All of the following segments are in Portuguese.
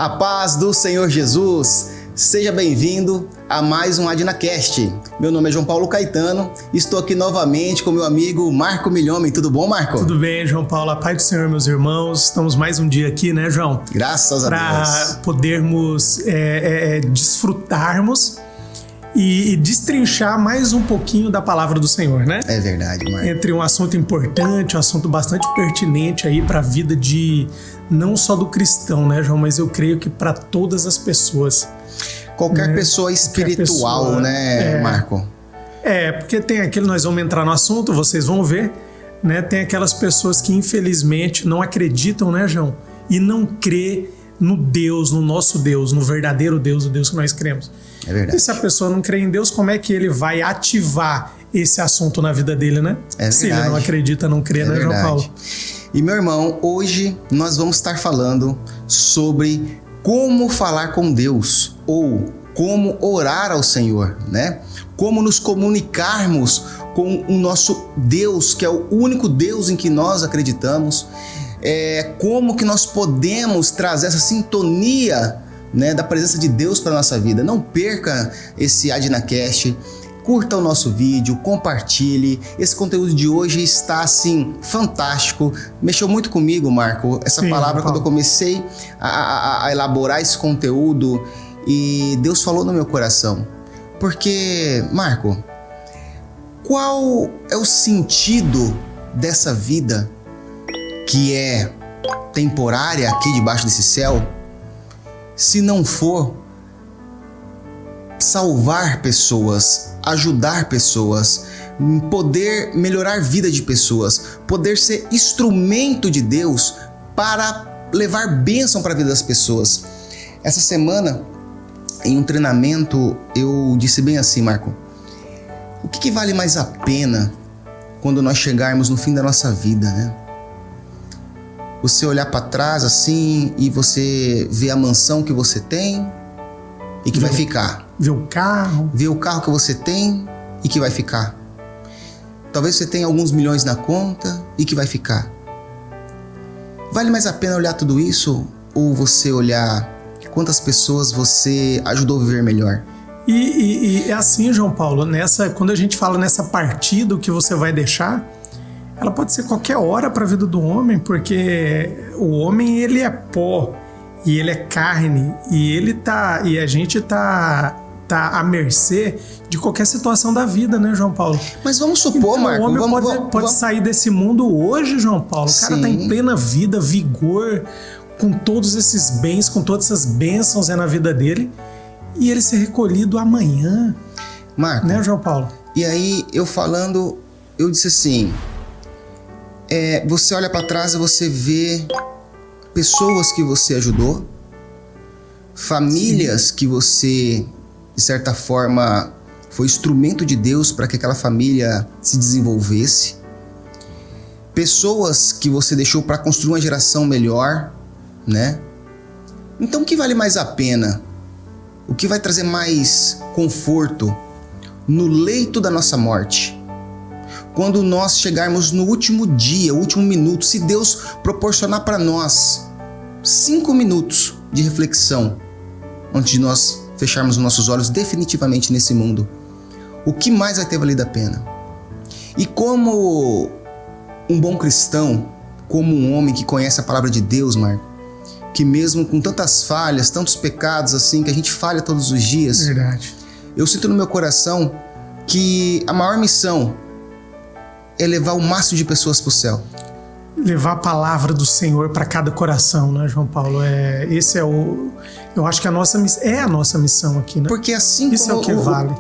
A paz do Senhor Jesus, seja bem-vindo a mais um AdnaCast. Meu nome é João Paulo Caetano e estou aqui novamente com meu amigo Marco Milhomem. Tudo bom, Marco? Tudo bem, João Paulo. A paz do Senhor, meus irmãos. Estamos mais um dia aqui, né, João? Graças a Deus. Para podermos desfrutarmos e destrinchar mais um pouquinho da palavra do Senhor, né? É verdade, Marco. Entre um assunto importante, um assunto bastante pertinente aí para a vida de não só do cristão, né, João? Mas eu creio que para todas as pessoas. Qualquer pessoa espiritual, pessoa, né, Marco? Porque tem aquele, nós vamos entrar no assunto, vocês vão ver, né? Tem aquelas pessoas que infelizmente não acreditam, né, João? E não crê no Deus, no nosso Deus, no verdadeiro Deus, o Deus que nós cremos. É verdade. E se a pessoa não crê em Deus, como é que ele vai ativar esse assunto na vida dele, né? É verdade. Se ele não acredita, não crê, né, João Paulo? E meu irmão, hoje nós vamos estar falando sobre como falar com Deus ou como orar ao Senhor, né? Como nos comunicarmos com o nosso Deus, que é o único Deus em que nós acreditamos. Como que nós podemos trazer essa sintonia, né, da presença de Deus para a nossa vida. Não perca esse AdnaCast, curta o nosso vídeo, compartilhe. Esse conteúdo de hoje está, assim, fantástico. Mexeu muito comigo, Marco, essa palavra, quando eu comecei a elaborar esse conteúdo e Deus falou no meu coração. Porque, Marco, qual é o sentido dessa vida que é temporária aqui debaixo desse céu, se não for salvar pessoas, ajudar pessoas, poder melhorar a vida de pessoas, poder ser instrumento de Deus para levar bênção para a vida das pessoas? Essa semana, em um treinamento, eu disse bem assim, Marco: o que vale mais a pena quando nós chegarmos no fim da nossa vida, né? Você olhar para trás assim e você vê a mansão que você tem e que vai ficar. Ver o carro. Ver o carro que você tem e que vai ficar. Talvez você tenha alguns milhões na conta e que vai ficar. Vale mais a pena olhar tudo isso ou você olhar quantas pessoas você ajudou a viver melhor? E é assim, João Paulo, quando a gente fala nessa partida, o que você vai deixar, ela pode ser qualquer hora para a vida do homem, porque o homem, ele é pó e ele é carne e a gente tá à mercê de qualquer situação da vida, né, João Paulo? Mas vamos supor, então, Marco, o homem pode sair desse mundo hoje, João Paulo. O cara tá em plena vida, vigor, com todos esses bens, com todas essas bênçãos na vida dele, e ele ser recolhido amanhã. Marco, né, João Paulo? E aí, eu disse assim, você olha para trás e você vê pessoas que você ajudou, famílias que você, de certa forma, foi instrumento de Deus para que aquela família se desenvolvesse, pessoas que você deixou para construir uma geração melhor, né? Então, o que vale mais a pena? O que vai trazer mais conforto no leito da nossa morte? Quando nós chegarmos no último dia, o último minuto, se Deus proporcionar para nós 5 minutos de reflexão antes de nós fecharmos os nossos olhos definitivamente nesse mundo, o que mais vai ter valido a pena? E como um bom cristão, como um homem que conhece a palavra de Deus, Marco, que mesmo com tantas falhas, tantos pecados assim, que a gente falha todos os dias, verdade, eu sinto no meu coração que a maior missão é levar o máximo de pessoas para o céu. Levar a palavra do Senhor para cada coração, né, João Paulo? Eu acho que a nossa missão aqui, né? Porque assim isso como é o que vale.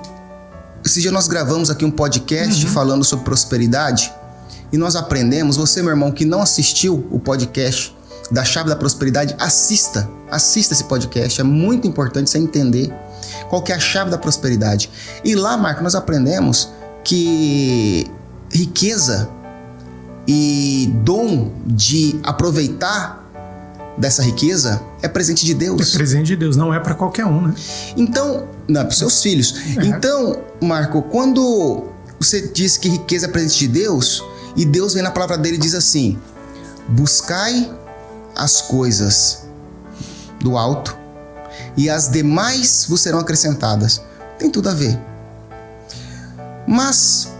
Esse dia nós gravamos aqui um podcast falando sobre prosperidade e nós aprendemos, você, meu irmão, que não assistiu o podcast da Chave da Prosperidade, assista esse podcast, é muito importante você entender qual que é a chave da prosperidade. E lá, Marco, nós aprendemos que riqueza e dom de aproveitar dessa riqueza é presente de Deus. É presente de Deus, não é para qualquer um, né? Então, não é para os seus filhos. Então, Marco, quando você diz que riqueza é presente de Deus, e Deus vem na palavra dele e diz assim: buscai as coisas do alto e as demais vos serão acrescentadas. Tem tudo a ver. Mas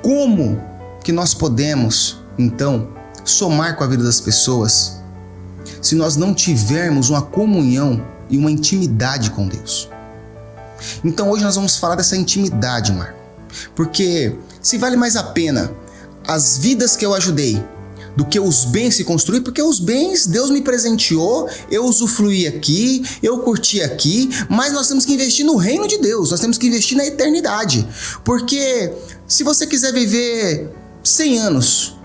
como que nós podemos, então, somar com a vida das pessoas se nós não tivermos uma comunhão e uma intimidade com Deus? Então hoje nós vamos falar dessa intimidade, Marco. Porque se vale mais a pena as vidas que eu ajudei do que os bens se construir, porque os bens Deus me presenteou, eu usufruí aqui, eu curti aqui, mas nós temos que investir no reino de Deus, nós temos que investir na eternidade. Porque se você quiser viver 100 anos,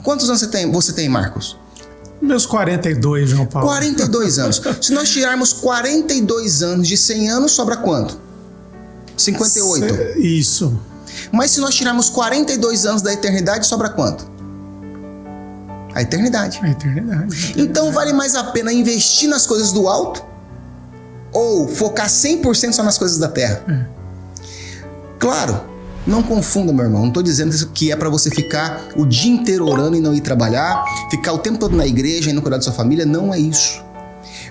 quantos anos você tem, Marcos? Meus 42, João Paulo. 42 anos. Se nós tirarmos 42 anos de 100 anos, sobra quanto? 58. Isso. Mas se nós tirarmos 42 anos da eternidade, sobra quanto? A eternidade. A eternidade. Então vale mais a pena investir nas coisas do alto ou focar 100% só nas coisas da terra? Claro. Não confunda, meu irmão. Não estou dizendo que é para você ficar o dia inteiro orando e não ir trabalhar, ficar o tempo todo na igreja e não cuidar da sua família. Não é isso.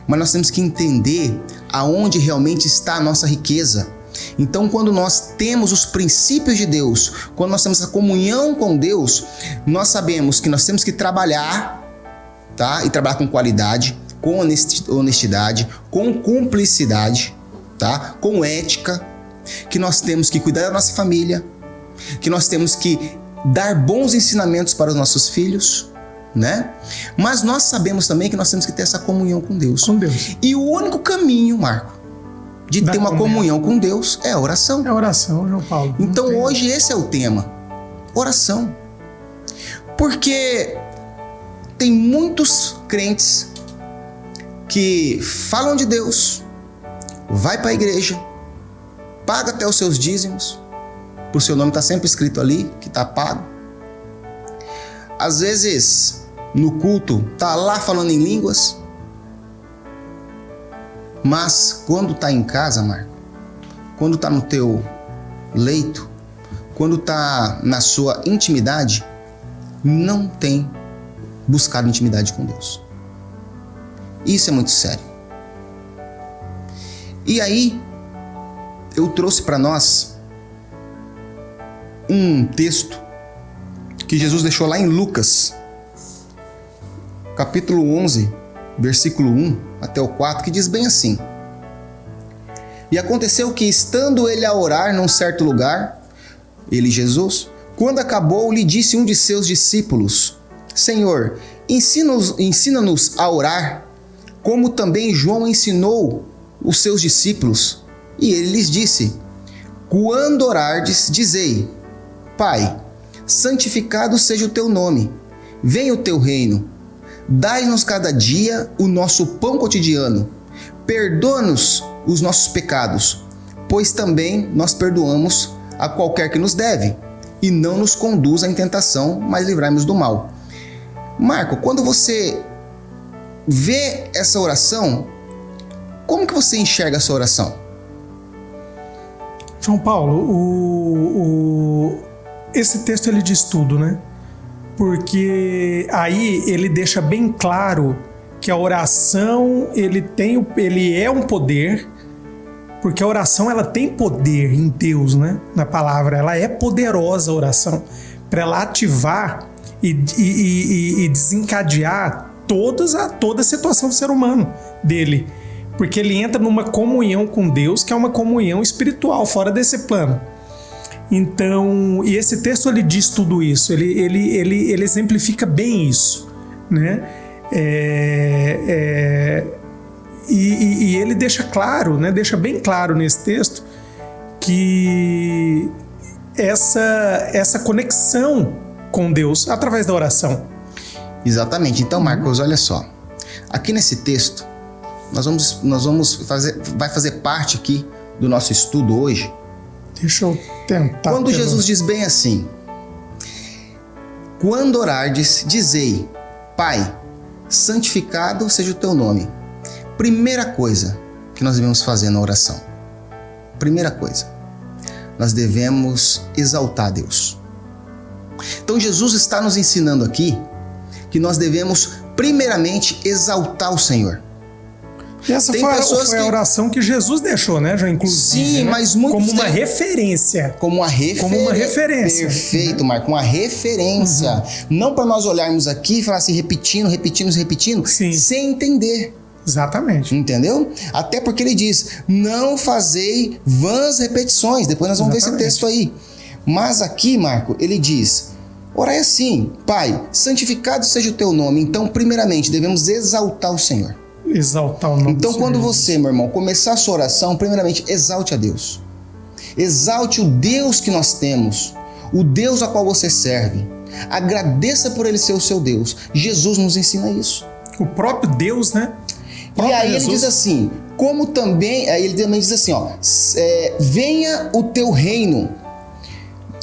Mas nós temos que entender aonde realmente está a nossa riqueza. Então, quando nós temos os princípios de Deus, quando nós temos a comunhão com Deus, nós sabemos que nós temos que trabalhar, tá? E trabalhar com qualidade, com honestidade, com cumplicidade, tá? Com ética. Que nós temos que cuidar da nossa família, que nós temos que dar bons ensinamentos para os nossos filhos, né? Mas nós sabemos também que nós temos que ter essa comunhão com Deus. Com Deus. E o único caminho, Marco, de ter uma comunhão com Deus é a oração. É a oração, João Paulo. Então hoje esse é o tema, oração. Porque tem muitos crentes que falam de Deus, vai para a igreja, paga até os seus dízimos, o seu nome está sempre escrito ali, que está pago. Às vezes, no culto, está lá falando em línguas, mas quando está em casa, Marco, quando está no teu leito, quando está na sua intimidade, não tem buscado intimidade com Deus. Isso é muito sério. E aí, eu trouxe para nós um texto que Jesus deixou lá em Lucas, capítulo 11, versículo 1 até o 4, que diz bem assim: E aconteceu que, estando ele a orar num certo lugar, ele, Jesus, quando acabou, lhe disse um de seus discípulos: Senhor, ensina-nos a orar, como também João ensinou os seus discípulos. E ele lhes disse: Quando orardes, dizei: Pai, santificado seja o teu nome, venha o teu reino, dai-nos cada dia o nosso pão cotidiano, perdoa-nos os nossos pecados, pois também nós perdoamos a qualquer que nos deve, e não nos conduza em tentação, mas livrai-nos do mal. Marco, quando você vê essa oração, como que você enxerga essa oração? João Paulo, esse texto ele diz tudo, né? Porque aí ele deixa bem claro que a oração ele é um poder, porque a oração ela tem poder em Deus, né? Na palavra, ela é poderosa a oração para ela ativar e desencadear toda a situação do ser humano dele. Porque ele entra numa comunhão com Deus, que é uma comunhão espiritual, fora desse plano. Então, e esse texto ele diz tudo isso, ele exemplifica bem isso, né? E ele deixa claro, né? Deixa bem claro nesse texto que essa conexão com Deus através da oração. Exatamente. Então, Marcos, olha só. Aqui nesse texto, vai fazer parte aqui do nosso estudo hoje. Deixa eu tentar. Quando Jesus diz bem assim: Quando orardes, dizei: Pai, santificado seja o teu nome. Primeira coisa que nós devemos fazer na oração. Primeira coisa, nós devemos exaltar Deus. Então Jesus está nos ensinando aqui que nós devemos primeiramente exaltar o Senhor. E essa foi a oração que Jesus deixou, né, já inclusive. Sim, né? mas muitos como uma referência. Como uma referência. Perfeito, Marco, uma referência. Não para nós olharmos aqui e falar assim, repetindo, Sim. sem entender. Exatamente. Entendeu? Até porque ele diz, não fazei vãs repetições. Depois nós vamos ver esse texto aí. Mas aqui, Marco, ele diz, orai assim, Pai, santificado seja o teu nome. Então, primeiramente, devemos exaltar o Senhor. Exaltar o nome Então, do quando Senhor. você, meu irmão, começar a sua oração, primeiramente, exalte a Deus. Exalte o Deus que nós temos, o Deus a qual você serve. Agradeça por ele ser o seu Deus. Jesus nos ensina isso. O próprio Deus, né? E aí ele diz assim, como também, aí ele também diz assim, ó, venha o teu reino.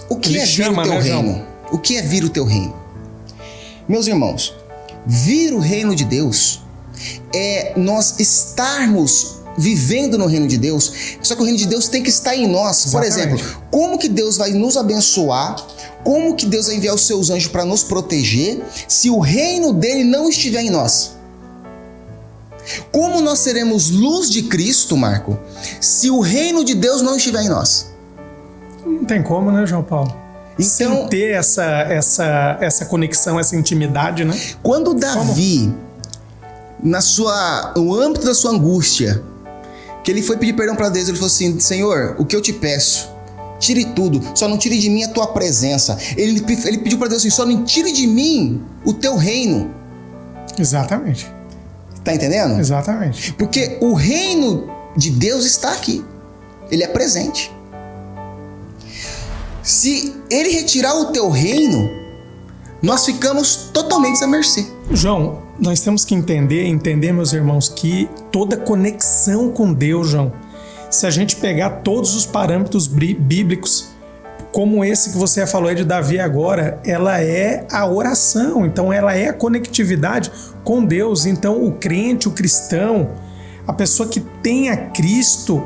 O que Ele é vir chama, o teu né, reino? João? O que é vir o teu reino? Meus irmãos, vir o reino de Deus é nós estarmos vivendo no reino de Deus, só que o reino de Deus tem que estar em nós. Por Exatamente. exemplo, como que Deus vai nos abençoar? Como que Deus vai enviar os seus anjos para nos proteger se o reino dele não estiver em nós? Como nós seremos luz de Cristo, Marco, se o reino de Deus não estiver em nós? Não tem como, né, João Paulo? Então, sem ter essa conexão, essa intimidade, né? Quando Davi, no âmbito da sua angústia, que ele foi pedir perdão para Deus, ele falou assim, Senhor, o que eu te peço, tire tudo, só não tire de mim a tua presença. Ele pediu para Deus assim, só não tire de mim o teu reino. Exatamente. Tá entendendo? Exatamente. Porque o reino de Deus está aqui. Ele é presente. Se ele retirar o teu reino, nós ficamos totalmente à mercê. João, nós temos que entender, meus irmãos, que toda conexão com Deus, João, se a gente pegar todos os parâmetros bíblicos, como esse que você falou aí de Davi agora, ela é a oração, então ela é a conectividade com Deus. Então o crente, o cristão, a pessoa que tem a Cristo,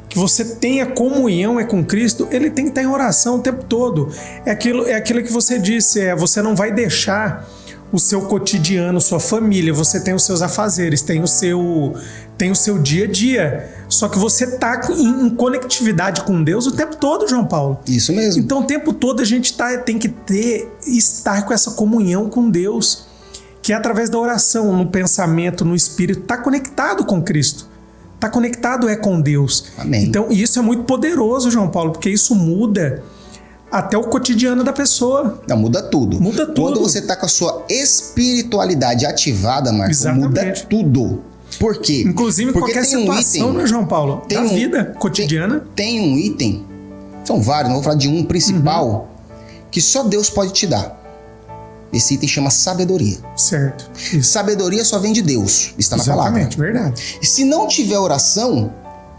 que você tenha comunhão com Cristo, ele tem que estar em oração o tempo todo. É aquilo que você disse, você não vai deixar o seu cotidiano, sua família, você tem os seus afazeres, tem o seu dia a dia. Só que você está em conectividade com Deus o tempo todo, João Paulo. Isso mesmo. Então o tempo todo a gente tem que estar com essa comunhão com Deus, que é através da oração, no pensamento, no espírito, está conectado com Cristo. Está conectado com Deus. Amém. Então isso é muito poderoso, João Paulo, porque isso muda até o cotidiano da pessoa. Não, muda tudo. Muda tudo. Quando você está com a sua espiritualidade ativada, Marco, Exatamente. muda tudo. Por quê? Inclusive porque qualquer situação, né, João Paulo? Da vida cotidiana. Tem um item, são vários, não vou falar de um principal, que só Deus pode te dar. Esse item chama sabedoria. Certo. Isso. Sabedoria só vem de Deus, está na palavra. Exatamente, verdade. E se não tiver oração,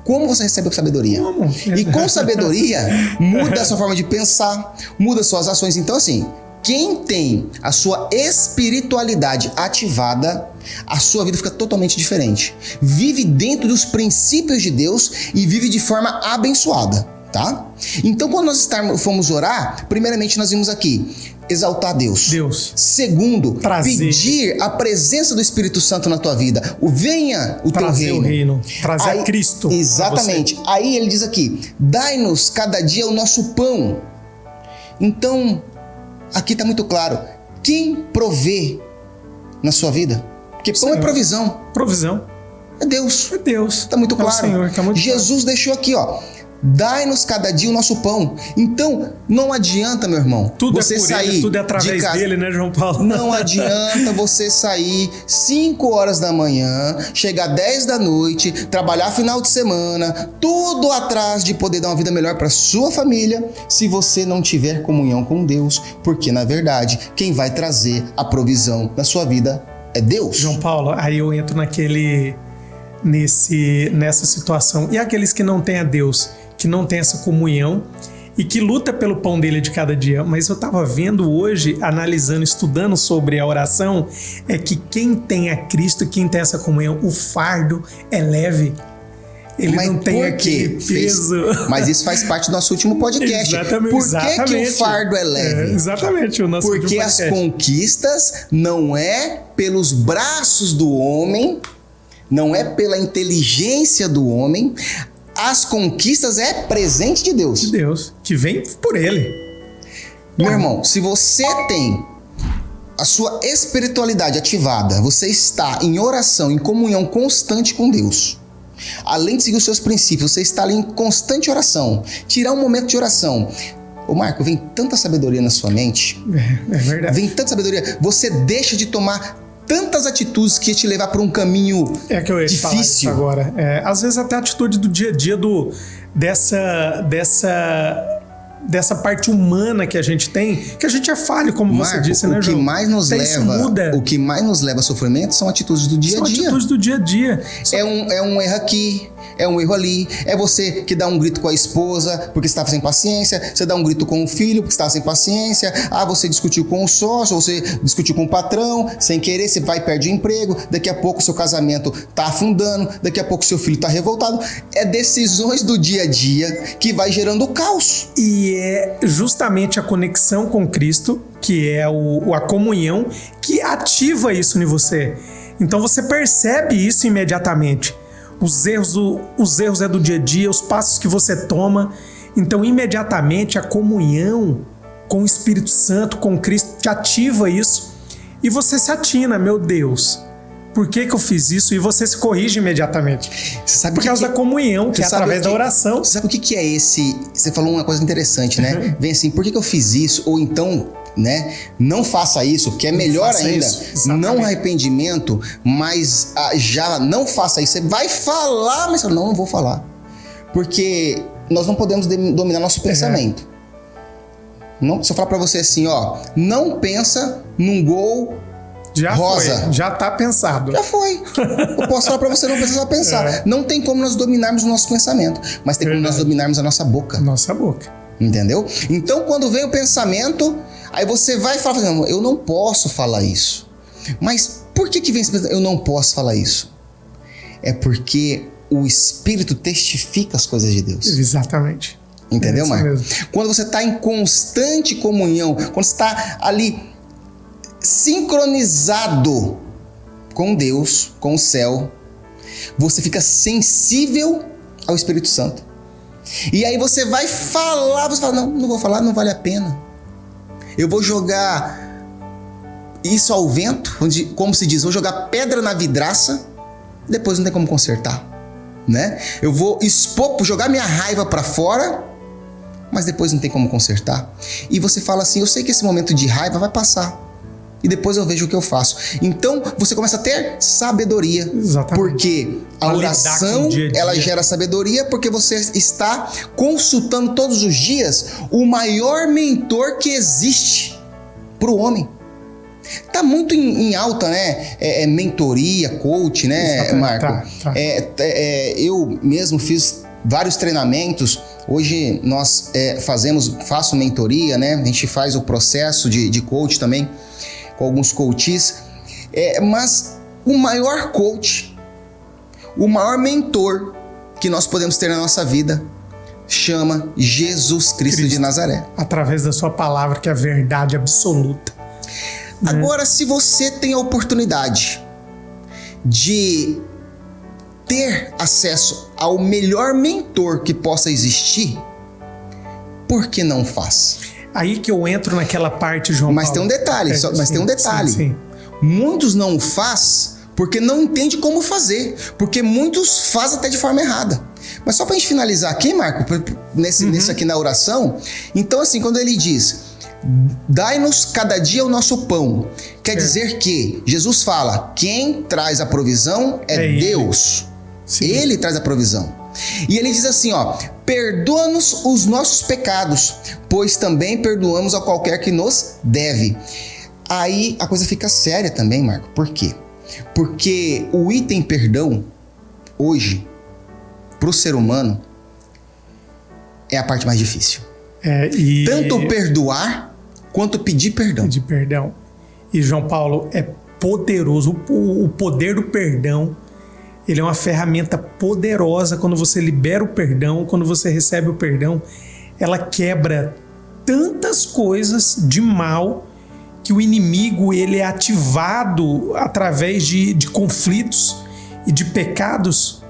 como você recebe sabedoria? Como? E com sabedoria, muda a sua forma de pensar, muda suas ações. Então, assim, quem tem a sua espiritualidade ativada, a sua vida fica totalmente diferente. Vive dentro dos princípios de Deus e vive de forma abençoada, tá? Então, quando nós fomos orar, primeiramente nós vimos aqui, exaltar Deus. Segundo, pedir a presença do Espírito Santo na tua vida. Venha o teu reino. Trazer a Cristo. Exatamente. Aí ele diz aqui, dai-nos cada dia o nosso pão. Então, aqui está muito claro, quem provê na sua vida? Porque pão é provisão. Provisão. É Deus. É Deus. Está muito claro. É o Senhor, tá muito Jesus deixou aqui, ó. Dai-nos cada dia o nosso pão. Então, não adianta, meu irmão, tudo você é por sair ele, tudo é através de casa. dele, né, João Paulo? Não adianta você sair 5 horas da manhã, chegar 10 da noite, trabalhar final de semana, tudo atrás de poder dar uma vida melhor para sua família, se você não tiver comunhão com Deus, porque na verdade, quem vai trazer a provisão na sua vida é Deus. João Paulo, aí eu entro nessa situação. E aqueles que não têm a Deus, que não tem essa comunhão e que luta pelo pão dele de cada dia. Mas eu estava vendo hoje, analisando, estudando sobre a oração, é que quem tem a Cristo, quem tem essa comunhão, o fardo é leve. Ele não tem aquele peso. Mas isso faz parte do nosso último podcast. Exatamente. Por que o fardo é leve? Exatamente. O nosso Porque as conquistas não é pelos braços do homem, não é pela inteligência do homem. As conquistas é presente de Deus. De Deus, que vem por ele. Meu irmão, se você tem a sua espiritualidade ativada, você está em oração, em comunhão constante com Deus, além de seguir os seus princípios, você está ali em constante oração, tirar um momento de oração. Ô Marco, vem tanta sabedoria na sua mente. É verdade. Vem tanta sabedoria. Você deixa de tomar tantas atitudes que ia te levar para um caminho que eu ia te falar isso difícil. Agora. Às vezes até a atitude do dia a dia dessa parte humana que a gente tem, que a gente é falho, como Marco, você disse, né, João? O que mais nos leva a sofrimento são atitudes do dia a dia. São atitudes do dia a dia. É um erro aqui, é um erro ali. É você que dá um grito com a esposa porque você estava sem paciência. Você dá um grito com o filho porque você estava sem paciência. Você discutiu com o sócio, você discutiu com o patrão. Sem querer, você vai e perde o emprego. Daqui a pouco o seu casamento tá afundando. Daqui a pouco o seu filho tá revoltado. É decisões do dia a dia que vai gerando o caos. E é justamente a conexão com Cristo, que é a comunhão, que ativa isso em você. Então você percebe isso imediatamente. Os erros é do dia a dia, os passos que você toma. Então, imediatamente, a comunhão com o Espírito Santo, com Cristo, te ativa isso. E você se atina, meu Deus, por que eu fiz isso? E você se corrige imediatamente. Você sabe por causa da comunhão, que é através da oração. Você sabe o que é esse? Você falou uma coisa interessante, né? Vem assim, por que eu fiz isso? Ou então, né? Não faça isso, que é melhor ainda. Não arrependimento, mas já não faça isso. Você vai falar, mas não vou falar. Porque nós não podemos dominar nosso pensamento. Não, se eu falar pra você assim, não pensa num gol rosa. Foi, já tá pensado. Já foi. Eu posso falar pra você, não precisa pensar. Não tem como nós dominarmos o nosso pensamento, mas tem como nós dominarmos a nossa boca. Nossa boca. Entendeu? Então, quando vem o pensamento, aí você vai falar, eu não posso falar isso. Mas por que vem esse pensamento? Eu não posso falar isso. É porque o Espírito testifica as coisas de Deus. Exatamente. Entendeu, Marco? Quando você está em constante comunhão, quando você está ali sincronizado com Deus, com o céu, você fica sensível ao Espírito Santo. E aí você vai falar, você fala, não vou falar, não vale a pena. Eu vou jogar isso ao vento, como se diz, vou jogar pedra na vidraça, depois não tem como consertar, né? Eu vou jogar minha raiva para fora, mas depois não tem como consertar. E você fala assim, eu sei que esse momento de raiva vai passar, e depois eu vejo o que eu faço. Então você começa a ter sabedoria. Exatamente. Porque a oração, dia a dia, ela gera sabedoria, porque você está consultando todos os dias o maior mentor que existe para o homem. Tá muito em alta, né? Mentoria, coach, né, Marco? Tá. Eu mesmo fiz vários treinamentos. Hoje nós faço mentoria, né? A gente faz o processo de coach também, com alguns coaches. Mas o maior coach, o maior mentor que nós podemos ter na nossa vida chama Jesus Cristo de Nazaré. Através da sua palavra, que é a verdade absoluta. Agora, se você tem a oportunidade de ter acesso ao melhor mentor que possa existir, por que não faz? Aí que eu entro naquela parte, João Mas Paulo. Tem um detalhe. Sim. Muitos não faz porque não entende como fazer. Porque muitos fazem até de forma errada. Mas só pra gente finalizar aqui, Marco, nesse aqui na oração. Então, assim, quando ele diz, dai-nos cada dia o nosso pão, quer dizer que Jesus fala, quem traz a provisão é Deus. Sim. Ele traz a provisão. E ele diz assim, perdoa-nos os nossos pecados, pois também perdoamos a qualquer que nos deve. Aí a coisa fica séria também, Marco. Por quê? Porque o item perdão, hoje, para o ser humano, é a parte mais difícil. Tanto perdoar, quanto pedir perdão. Pedir perdão. E, João Paulo, é poderoso. O poder do perdão, ele é uma ferramenta poderosa. Quando você libera o perdão, quando você recebe o perdão, ela quebra tantas coisas de mal que o inimigo ele é ativado através de conflitos e de pecados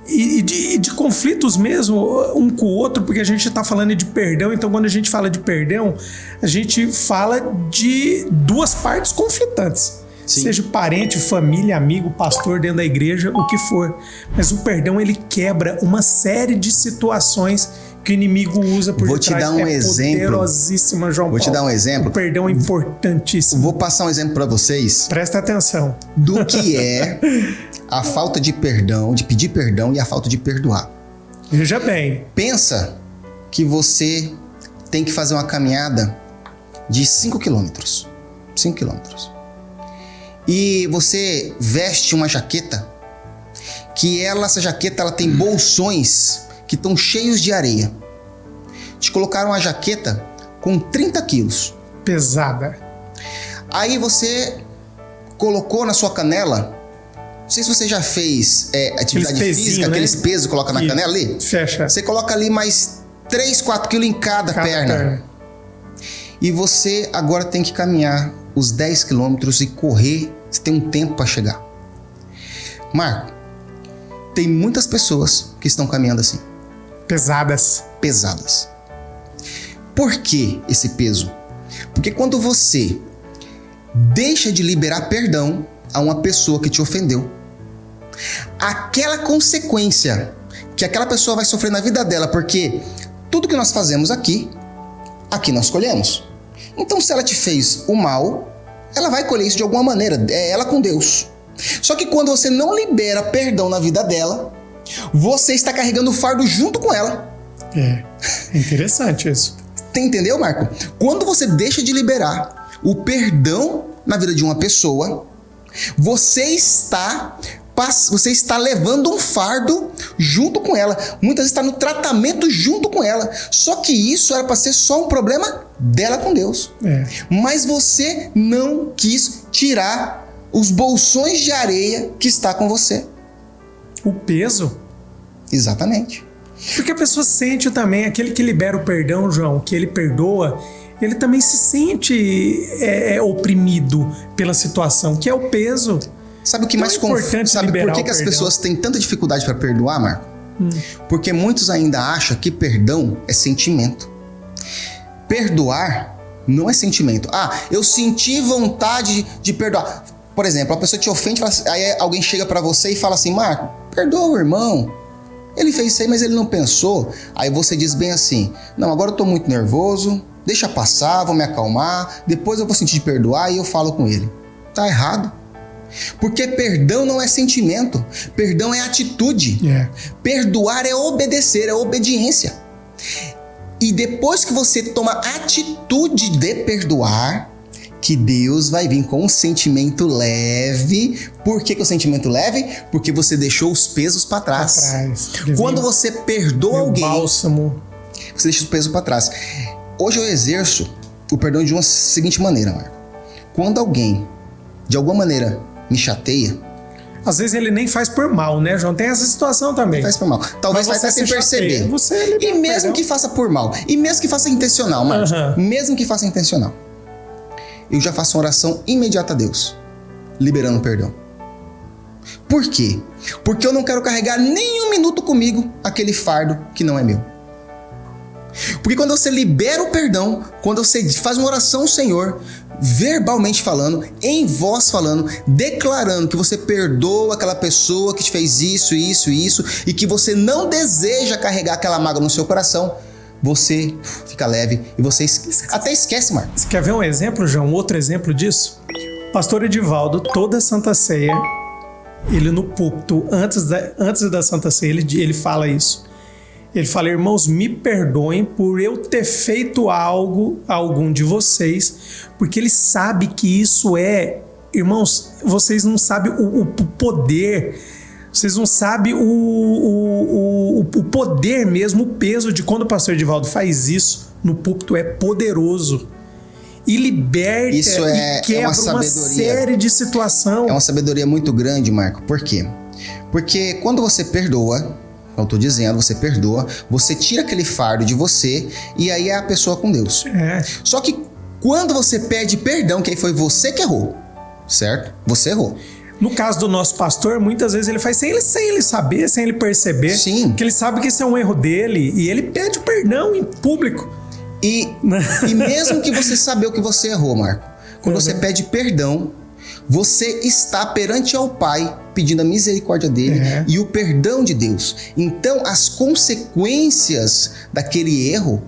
e de conflitos mesmo um com o outro, porque a gente está falando de perdão. Então, quando a gente fala de perdão, a gente fala de duas partes conflitantes. Sim. Seja parente, família, amigo, pastor dentro da igreja, o que for. Mas o perdão, ele quebra uma série de situações que o inimigo usa por detrás. Vou te dar um exemplo. Poderosíssima, João Paulo. Vou te dar um exemplo. O perdão é importantíssimo. Vou passar um exemplo para vocês. Presta atenção. Do que é a falta de perdão, de pedir perdão e a falta de perdoar. Veja bem. Pensa que você tem que fazer uma caminhada de 5 quilômetros. 5 quilômetros. E você veste uma jaqueta que essa jaqueta ela tem bolsões que estão cheios de areia. Te colocaram uma jaqueta com 30 quilos. Pesada. Aí você colocou na sua canela, não sei se você já fez atividade física, né? Aqueles pesos que coloca na canela ali. Fecha. Você coloca ali mais 3, 4 quilos em cada perna. E você agora tem que caminhar os 10 quilômetros e correr, você tem um tempo para chegar. Marco, tem muitas pessoas que estão caminhando assim. Pesadas. Por que esse peso? Porque quando você deixa de liberar perdão a uma pessoa que te ofendeu, aquela consequência que aquela pessoa vai sofrer na vida dela, porque tudo que nós fazemos aqui nós colhemos. Então, se ela te fez o mal, ela vai colher isso de alguma maneira, é ela com Deus. Só que quando você não libera perdão na vida dela, você está carregando o fardo junto com ela. É interessante isso. Entendeu, Marco? Quando você deixa de liberar o perdão na vida de uma pessoa, você está levando um fardo junto com ela. Muitas vezes está no tratamento junto com ela. Só que isso era para ser só um problema dela com Deus. Mas você não quis tirar os bolsões de areia que está com você. O peso? Exatamente. Porque a pessoa sente também, aquele que libera o perdão, João, que ele perdoa, ele também se sente oprimido pela situação, que é o peso. Sabe o que mais confunde? Sabe por que as pessoas têm tanta dificuldade para perdoar, Marco? Porque muitos ainda acham que perdão é sentimento. Perdoar não é sentimento. Eu senti vontade de perdoar. Por exemplo, a pessoa te ofende, aí alguém chega para você e fala assim: Marco, perdoa o irmão. Ele fez isso aí, mas ele não pensou. Aí você diz bem assim: não, agora eu tô muito nervoso, deixa passar, vou me acalmar, depois eu vou sentir de perdoar e eu falo com ele. Tá errado. Porque perdão não é sentimento, perdão é atitude. Perdoar é obedecer, é obediência. E depois que você toma atitude de perdoar, que Deus vai vir com um sentimento leve. Por que o sentimento leve? Porque você deixou os pesos para trás. Quando você perdoa alguém, bálsamo. Você deixa os pesos para trás. Hoje eu exerço o perdão de uma seguinte maneira, Marco. Quando alguém, de alguma maneira, me chateia, às vezes ele nem faz por mal, né, João? Tem essa situação também. Faz por mal. Talvez faça sem perceber. E mesmo que faça por mal. E mesmo que faça intencional, Marcos. Mesmo que faça intencional. Eu já faço uma oração imediata a Deus, liberando perdão. Por quê? Porque eu não quero carregar nem um minuto comigo aquele fardo que não é meu. Porque quando você libera o perdão, quando você faz uma oração ao Senhor, verbalmente falando, em voz falando, declarando que você perdoa aquela pessoa que te fez isso, e que você não deseja carregar aquela mágoa no seu coração, você fica leve e você até esquece, Marcos. Você quer ver um exemplo, João? Outro exemplo disso? O pastor Edivaldo, toda Santa Ceia, ele no púlpito, antes da Santa Ceia, ele fala isso. Ele fala: irmãos, me perdoem por eu ter feito algo a algum de vocês, porque ele sabe que isso irmãos, vocês não sabem o poder. Vocês não sabem o poder mesmo, o peso de quando o pastor Edivaldo faz isso no púlpito é poderoso. E liberta e quebra uma série de situações. É uma sabedoria muito grande, Marco. Por quê? Porque quando você perdoa, como eu estou dizendo, você perdoa, você tira aquele fardo de você e aí é a pessoa com Deus. Só que quando você pede perdão, que aí foi você que errou, certo? Você errou. No caso do nosso pastor, muitas vezes ele faz sem ele saber, sem ele perceber. Sim. Que ele sabe que isso é um erro dele e ele pede perdão em público. E mesmo que você saber o que você errou, Marco, quando você pede perdão, você está perante ao Pai pedindo a misericórdia dele e o perdão de Deus. Então, as consequências daquele erro,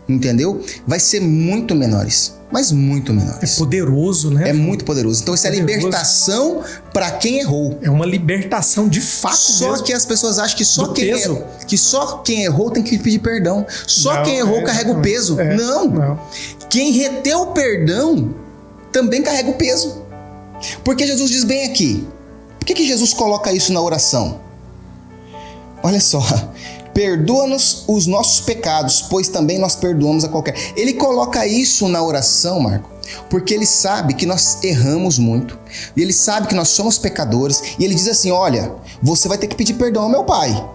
entendeu? Vai ser muito menores. Mas muito menores. É poderoso, né? É muito poderoso. Então, isso é libertação para quem errou. É uma libertação de fato. Só mesmo. Que as pessoas acham que só quem errou tem que pedir perdão. Só quem errou carrega o peso. Não. Quem reteu o perdão também carrega o peso. Porque Jesus diz bem aqui. Por que Jesus coloca isso na oração? Olha só. Perdoa-nos os nossos pecados, pois também nós perdoamos a qualquer. Ele coloca isso na oração, Marco, porque ele sabe que nós erramos muito. E ele sabe que nós somos pecadores. E ele diz assim, olha, você vai ter que pedir perdão ao meu Pai.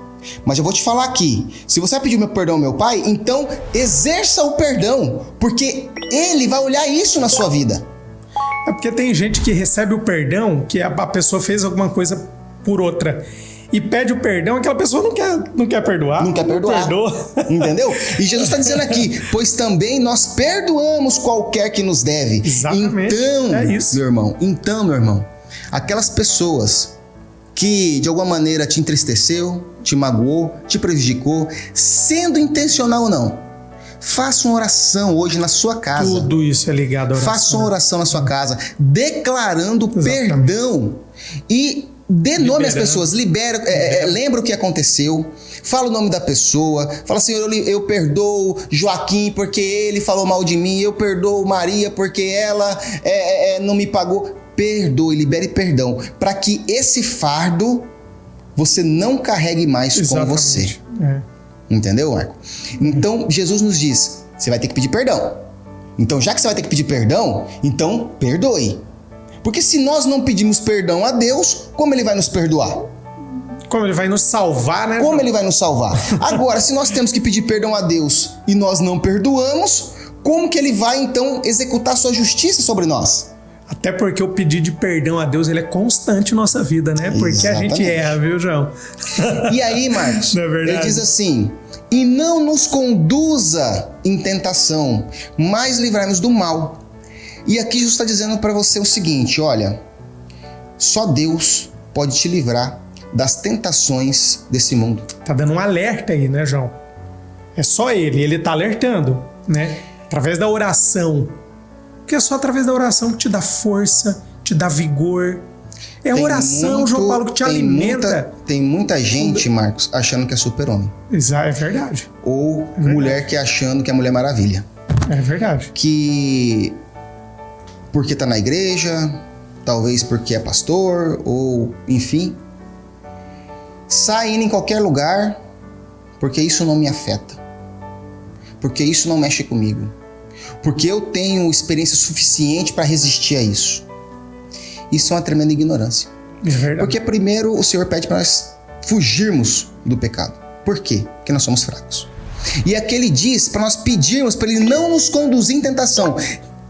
Mas eu vou te falar aqui, se você vai pedir meu perdão ao meu Pai, então exerça o perdão, porque ele vai olhar isso na sua vida. É porque tem gente que recebe o perdão, que a pessoa fez alguma coisa por outra, e pede o perdão, aquela pessoa não quer perdoar. Não quer perdoar. Entendeu? E Jesus está dizendo aqui, pois também nós perdoamos qualquer que nos deve. Exatamente. Então, é isso. meu irmão, aquelas pessoas que de alguma maneira te entristeceu, te magoou, te prejudicou, sendo intencional ou não, faça uma oração hoje na sua casa. Tudo isso é ligado à oração. Faça uma oração na sua casa, declarando perdão e dê nome às pessoas, lembra o que aconteceu, fala o nome da pessoa, fala assim, eu perdoo Joaquim porque ele falou mal de mim, eu perdoo Maria porque ela não me pagou. Perdoe, libere perdão, para que esse fardo você não carregue mais com você. Entendeu, Marco? Então, Jesus nos diz, você vai ter que pedir perdão. Então, já que você vai ter que pedir perdão, então perdoe. Porque se nós não pedimos perdão a Deus, como Ele vai nos perdoar? Como Ele vai nos salvar, né? Como Ele vai nos salvar? Agora, se nós temos que pedir perdão a Deus e nós não perdoamos, como que Ele vai, então, executar sua justiça sobre nós? Até porque o pedido de perdão a Deus, ele é constante em nossa vida, né? Porque Exatamente. A gente erra, viu, João? E aí, Marcos, não é verdade? Ele diz assim, e não nos conduza em tentação, mas livrai-nos do mal. E aqui Jesus está dizendo para você o seguinte, olha, só Deus pode te livrar das tentações desse mundo. Tá dando um alerta aí, né, João? É só ele tá alertando, né? Através da oração. Porque é só através da oração que te dá força, te dá vigor. É a oração, João Paulo, que te alimenta. Tem muita gente, Marcos, achando que é super-homem. Exato, é verdade. Ou mulher que achando que é Mulher Maravilha. É verdade. Que porque tá na igreja, talvez porque é pastor, ou enfim, sai indo em qualquer lugar, porque isso não me afeta, porque isso não mexe comigo, porque eu tenho experiência suficiente para resistir a isso. Isso é uma tremenda ignorância. É verdade. Porque primeiro o Senhor pede para nós fugirmos do pecado. Por quê? Porque nós somos fracos. E aqui Ele diz para nós pedirmos para Ele não nos conduzir em tentação,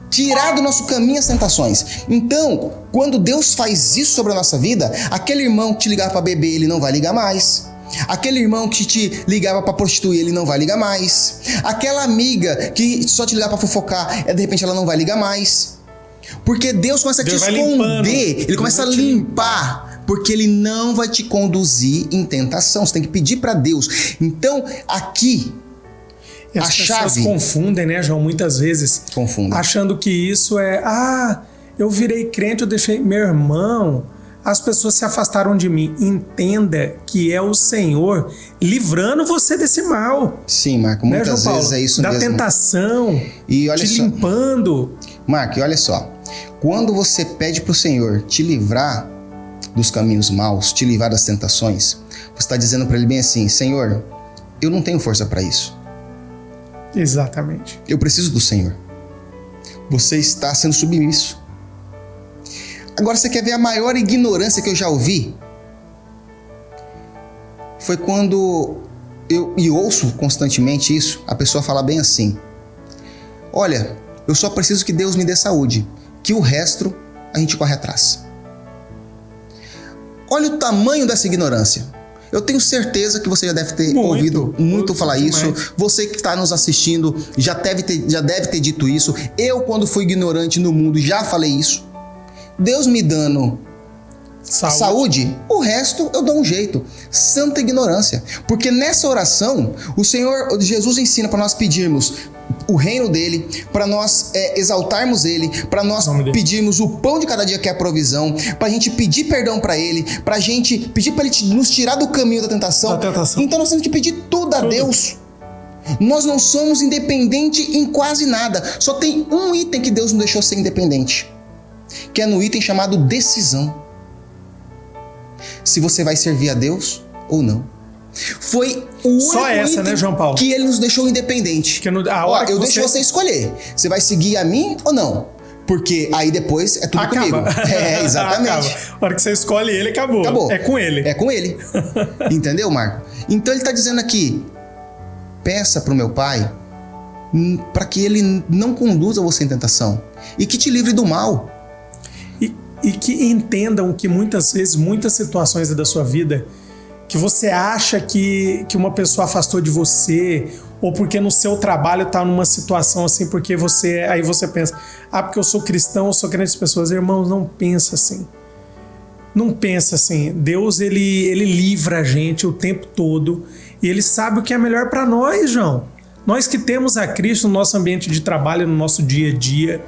tirar do nosso caminho as tentações. Então, quando Deus faz isso sobre a nossa vida, aquele irmão que te ligava para beber, ele não vai ligar mais. Aquele irmão que te ligava para prostituir, ele não vai ligar mais. Aquela amiga que só te ligava para fofocar, de repente ela não vai ligar mais. Porque Deus começa a te esconder, Ele começa a limpar, porque Ele não vai te conduzir em tentação. Você tem que pedir para Deus. Então, aqui, e as pessoas confundem, né, João? Muitas vezes. Confundem. Achando que isso é... eu virei crente, eu deixei... Meu irmão, as pessoas se afastaram de mim. Entenda que é o Senhor livrando você desse mal. Sim, Marco. Muitas vezes é isso mesmo. Da tentação. E olha te limpando. Marco, e olha só. Quando você pede para o Senhor te livrar dos caminhos maus, te livrar das tentações, você está dizendo para Ele bem assim, Senhor, eu não tenho força para isso. Exatamente. Eu preciso do Senhor. Você está sendo submisso. Agora você quer ver a maior ignorância que eu já ouvi? Foi quando eu ouço constantemente isso, a pessoa fala bem assim, olha, eu só preciso que Deus me dê saúde, que o resto a gente corre atrás. Olha o tamanho dessa ignorância. Eu tenho certeza que você já deve ter ouvido muito falar isso. Você que está nos assistindo já deve ter dito isso. Eu, quando fui ignorante no mundo, já falei isso. Deus me dando saúde, o resto eu dou um jeito. Santa ignorância. Porque nessa oração, o Senhor Jesus ensina para nós pedirmos o reino dele, para nós exaltarmos ele, para nós pedirmos o pão de cada dia, que é a provisão, para a gente pedir perdão para ele, para a gente pedir para ele nos tirar do caminho da tentação. Então nós temos que pedir tudo a Deus. Nós não somos independentes em quase nada. Só tem um item que Deus nos deixou ser independente, que é no item chamado decisão. Se você vai servir a Deus ou não. Foi o único item, né, João Paulo? Que ele nos deixou independente. Eu deixo você escolher. Você vai seguir a mim ou não? Porque aí depois é tudo comigo. Exatamente. A hora que você escolhe ele, acabou. É com ele. É com ele. Entendeu, Marco? Então ele está dizendo aqui, peça para o meu pai para que ele não conduza você em tentação e que te livre do mal. E que entendam que muitas vezes, muitas situações da sua vida, que você acha que uma pessoa afastou de você, ou porque no seu trabalho está numa situação assim, porque aí você pensa, porque eu sou cristão, eu sou crente. As pessoas, irmãos, não pensa assim. Não pensa assim. Deus, ele livra a gente o tempo todo, e ele sabe o que é melhor para nós, João. Nós que temos a Cristo no nosso ambiente de trabalho, no nosso dia a dia,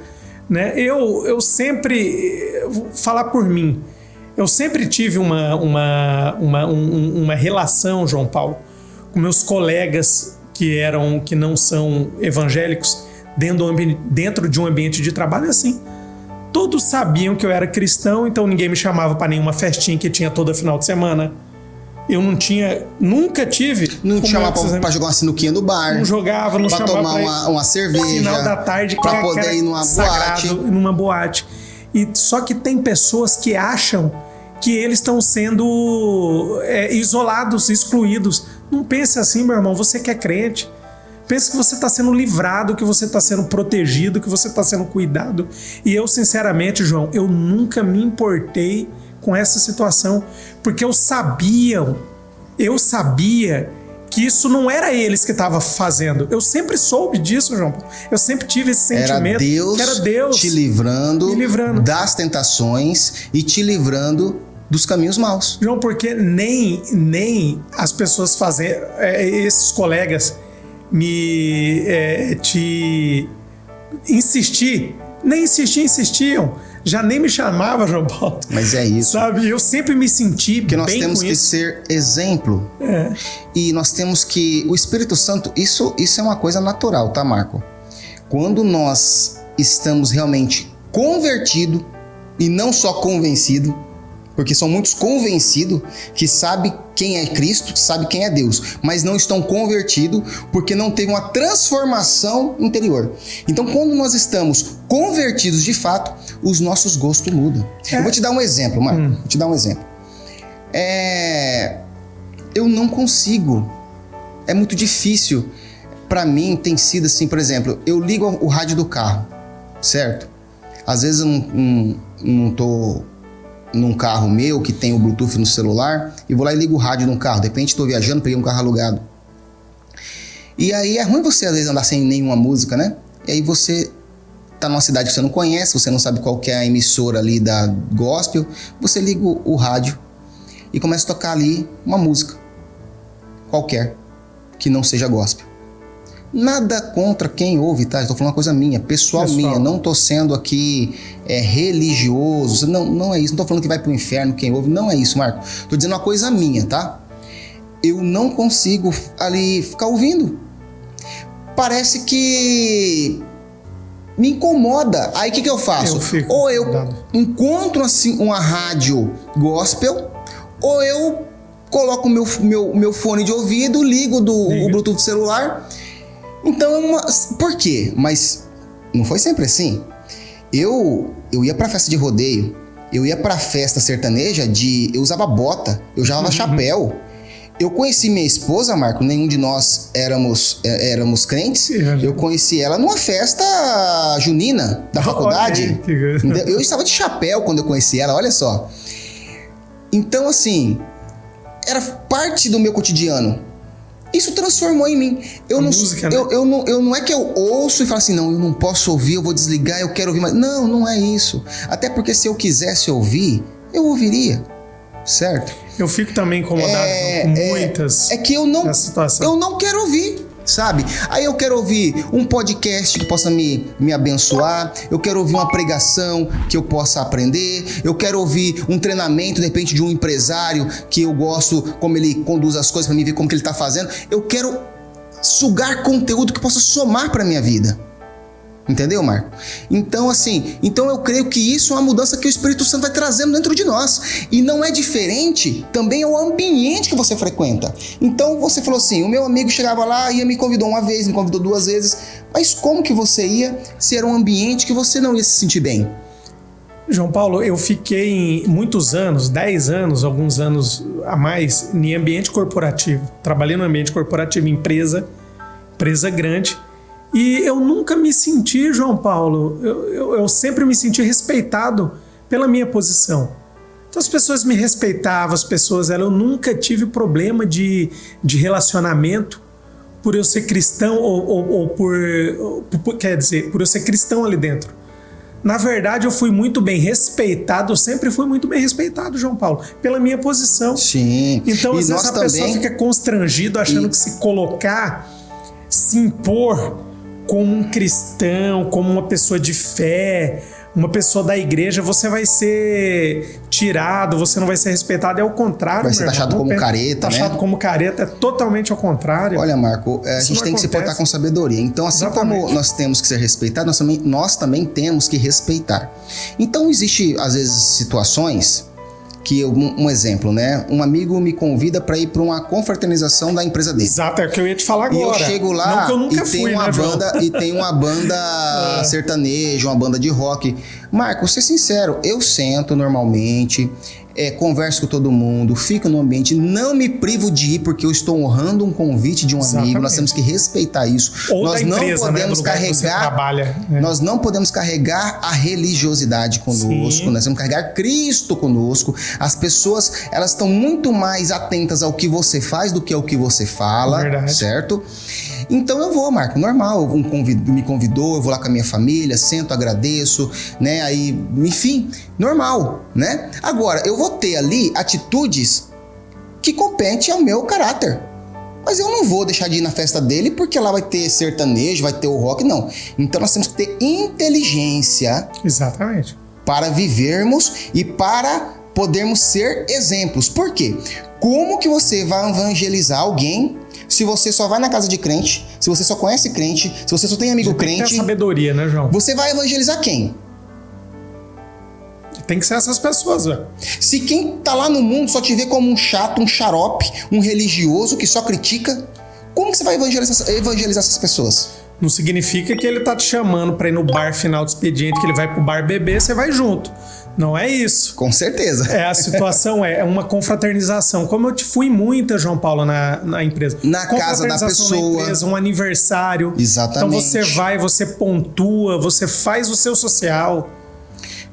né? Eu sempre, vou falar por mim, eu sempre tive uma relação, João Paulo, com meus colegas que não são evangélicos dentro de um ambiente de trabalho assim. Todos sabiam que eu era cristão, então ninguém me chamava para nenhuma festinha que tinha todo final de semana. Eu nunca tive. Não te chamava pra jogar uma sinuquinha no bar. Não jogava, não chamava pra tomar uma cerveja. Final da tarde, pra poder ir numa boate. E só que tem pessoas que acham que eles estão sendo isolados, excluídos. Não pense assim, meu irmão. Você que é crente, pense que você está sendo livrado, que você está sendo protegido, que você está sendo cuidado. E eu, sinceramente, João, eu nunca me importei com essa situação, porque eu sabia que isso não era eles que estavam fazendo. Eu sempre soube disso, João. Eu sempre tive esse sentimento que era Deus te livrando das tentações e te livrando dos caminhos maus. João, porque nem as pessoas esses colegas insistiam. Já nem me chamava, João Paulo. Mas é isso. Sabe, eu sempre me senti bem com isso. Porque nós temos que ser exemplo. E nós temos que... O Espírito Santo, isso é uma coisa natural, tá, Marco? Quando nós estamos realmente convertidos, e não só convencidos, porque são muitos convencidos que sabem quem é Cristo, que sabem quem é Deus, mas não estão convertidos porque não teve uma transformação interior. Então, quando nós estamos convertidos de fato, os nossos gostos mudam. Eu vou te dar um exemplo, Marco. Vou te dar um exemplo. Eu não consigo. É muito difícil. Para mim, tem sido assim, por exemplo, eu ligo o rádio do carro, certo? Às vezes eu não tô num carro meu que tem o Bluetooth no celular e vou lá e ligo o rádio no carro. De repente estou viajando, peguei um carro alugado. E aí é ruim você às vezes andar sem nenhuma música, né? E aí você tá numa cidade que você não conhece, você não sabe qual que é a emissora ali da gospel, você liga o rádio e começa a tocar ali uma música qualquer que não seja gospel. Nada contra quem ouve, tá? Estou falando uma coisa minha, pessoal minha. Não estou sendo aqui religioso. Não é isso. Não estou falando que vai para o inferno quem ouve. Não é isso, Marco. Estou dizendo uma coisa minha, tá? Eu não consigo ali ficar ouvindo. Parece que me incomoda. Aí o que eu faço? Ou eu encontro assim uma rádio gospel, ou eu coloco o meu fone de ouvido, ligo o Bluetooth do celular. Então, por quê? Mas não foi sempre assim. Eu ia pra festa de rodeio, eu ia pra festa sertaneja eu usava bota, eu usava chapéu. Eu conheci minha esposa, Marco, nenhum de nós éramos crentes. Eu conheci ela numa festa junina da faculdade. Eu estava de chapéu quando eu conheci ela, olha só. Então, assim, era parte do meu cotidiano. Isso transformou em mim. Música, né? Eu não é que eu ouço e falo assim, não, eu não posso ouvir, eu vou desligar, eu quero ouvir mais. Não, não é isso. Até porque se eu quisesse ouvir, eu ouviria, certo? Eu fico também incomodado com muitas. É que eu não quero ouvir, sabe? Aí eu quero ouvir um podcast que possa me abençoar, eu quero ouvir uma pregação que eu possa aprender, eu quero ouvir um treinamento, de repente, de um empresário que eu gosto, como ele conduz as coisas, para mim ver como que ele está fazendo. Eu quero sugar conteúdo que possa somar para minha vida. Entendeu, Marco? Então, assim, eu creio que isso é uma mudança que o Espírito Santo vai trazendo dentro de nós. E não é diferente também ao ambiente que você frequenta. Então, você falou assim, o meu amigo chegava lá e me convidou uma vez, me convidou 2 vezes. Mas como que você ia se era um ambiente que você não ia se sentir bem? João Paulo, eu fiquei muitos anos, 10 anos, alguns anos a mais, em ambiente corporativo. Trabalhei no ambiente corporativo, empresa grande. E eu nunca me senti, João Paulo, eu sempre me senti respeitado pela minha posição. Então as pessoas me respeitavam, eu nunca tive problema de relacionamento por eu ser cristão ou por eu ser cristão ali dentro. Na verdade, eu fui muito bem respeitado, eu sempre fui muito bem respeitado, João Paulo, pela minha posição. Sim. Então, às vezes a pessoa fica constrangido achando que se colocar, se impor como um cristão, como uma pessoa de fé, uma pessoa da igreja, você vai ser tirado, você não vai ser respeitado. É o contrário, vai ser taxado como careta, né? Taxado como careta, é totalmente ao contrário. Olha, Marco, a gente tem que se portar com sabedoria. Então, assim como nós temos que ser respeitados, nós também temos que respeitar. Então, existe, às vezes, situações que, um exemplo, né? Um amigo me convida para ir para uma confraternização da empresa dele. Exato, é o que eu ia te falar agora. E eu chego lá não que eu nunca e, fui, tem uma banda sertaneja, uma banda de rock. Marco, vou ser sincero, eu sento normalmente, converso com todo mundo, fico no ambiente, não me privo de ir porque eu estou honrando um convite de um amigo, nós temos que respeitar isso. Ou nós da empresa, não podemos nós não podemos carregar a religiosidade conosco, nós temos que carregar Cristo conosco. As pessoas, elas estão muito mais atentas ao que você faz do que ao que você fala, certo? Então eu vou, Marco, normal, me convidou, eu vou lá com a minha família, sento, agradeço, né, aí, enfim, normal, né? Agora, eu vou ter ali atitudes que competem ao meu caráter, mas eu não vou deixar de ir na festa dele porque lá vai ter sertanejo, vai ter o rock, não. Então nós temos que ter inteligência. Exatamente. Para vivermos e para podermos ser exemplos. Por quê? Como que você vai evangelizar alguém se você só vai na casa de crente, se você só conhece crente, se você só tem amigo crente? Tem que ter sabedoria, né, João? Você vai evangelizar quem? Tem que ser essas pessoas, velho. Se quem tá lá no mundo só te vê como um chato, um xarope, um religioso que só critica, como que você vai evangelizar essas pessoas? Não significa que ele tá te chamando pra ir no bar final do expediente, que ele vai pro bar beber, você vai junto. Não é isso. Com certeza. A situação é uma confraternização. Como eu fui muita, João Paulo, na empresa. Na casa da pessoa. Na empresa, um aniversário. Exatamente. Então você vai, você pontua, você faz o seu social.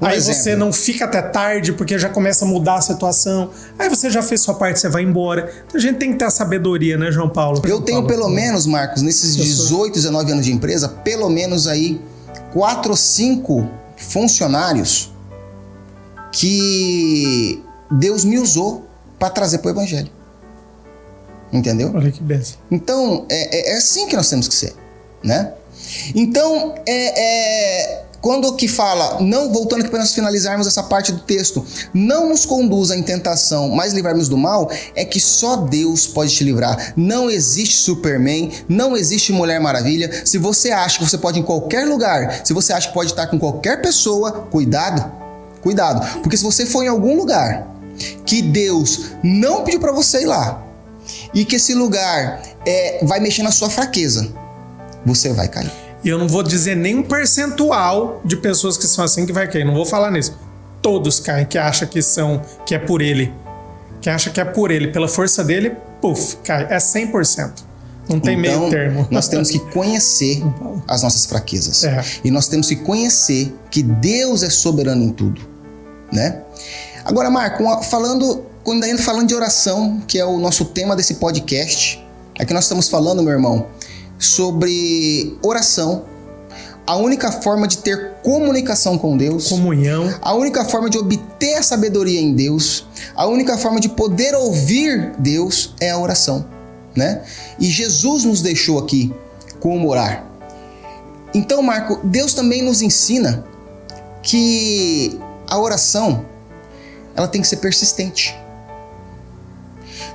Aí você não fica até tarde porque já começa a mudar a situação. Aí você já fez sua parte, você vai embora. Então a gente tem que ter a sabedoria, né, João Paulo? Eu tenho pelo menos, Marcos, nesses 18, 19 anos de empresa, pelo menos aí 4 ou 5 funcionários que Deus me usou para trazer para o Evangelho. Entendeu? Olha que beleza. Então, é assim que nós temos que ser, né? Então, quando que fala, não, voltando aqui para nós finalizarmos essa parte do texto, não nos conduza em tentação, mas livrarmos do mal, é que só Deus pode te livrar. Não existe Superman, não existe Mulher Maravilha. Se você acha que você pode ir em qualquer lugar, se você acha que pode estar com qualquer pessoa, cuidado, porque se você for em algum lugar que Deus não pediu para você ir lá, e que esse lugar vai mexer na sua fraqueza, você vai cair. E eu não vou dizer nem um percentual de pessoas que são assim que vai cair. Não vou falar nisso. Todos caem, que acham que é por ele. Que acha que é por ele. Pela força dele, puf, cai. É 100%. Não tem meio termo. Nós temos que conhecer as nossas fraquezas. E nós temos que conhecer que Deus é soberano em tudo, né? Agora, Marco, falando ainda falando de oração, que é o nosso tema desse podcast, aqui nós estamos falando, meu irmão, sobre oração. A única forma de ter comunicação com Deus, comunhão, a única forma de obter a sabedoria em Deus, a única forma de poder ouvir Deus é a oração, né? E Jesus nos deixou aqui como orar. Então, Marco, Deus também nos ensina que a oração, ela tem que ser persistente.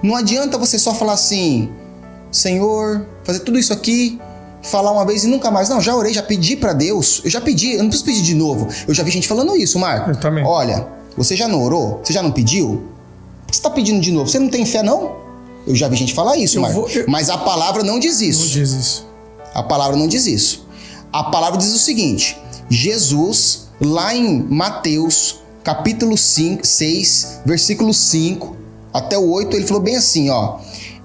Não adianta você só falar assim, Senhor, fazer tudo isso aqui, falar uma vez e nunca mais. Não, já orei, já pedi pra Deus. Eu já pedi, eu não preciso pedir de novo. Eu já vi gente falando isso, Marco. Eu também. Olha, você já não orou? Você já não pediu? Por que você tá pedindo de novo? Você não tem fé, não? Eu já vi gente falar isso, Marco. Mas a palavra não diz isso. Não diz isso. A palavra não diz isso. A palavra diz o seguinte, Jesus, lá em Mateus, capítulo 6, versículo 5 até o 8, ele falou bem assim, ó.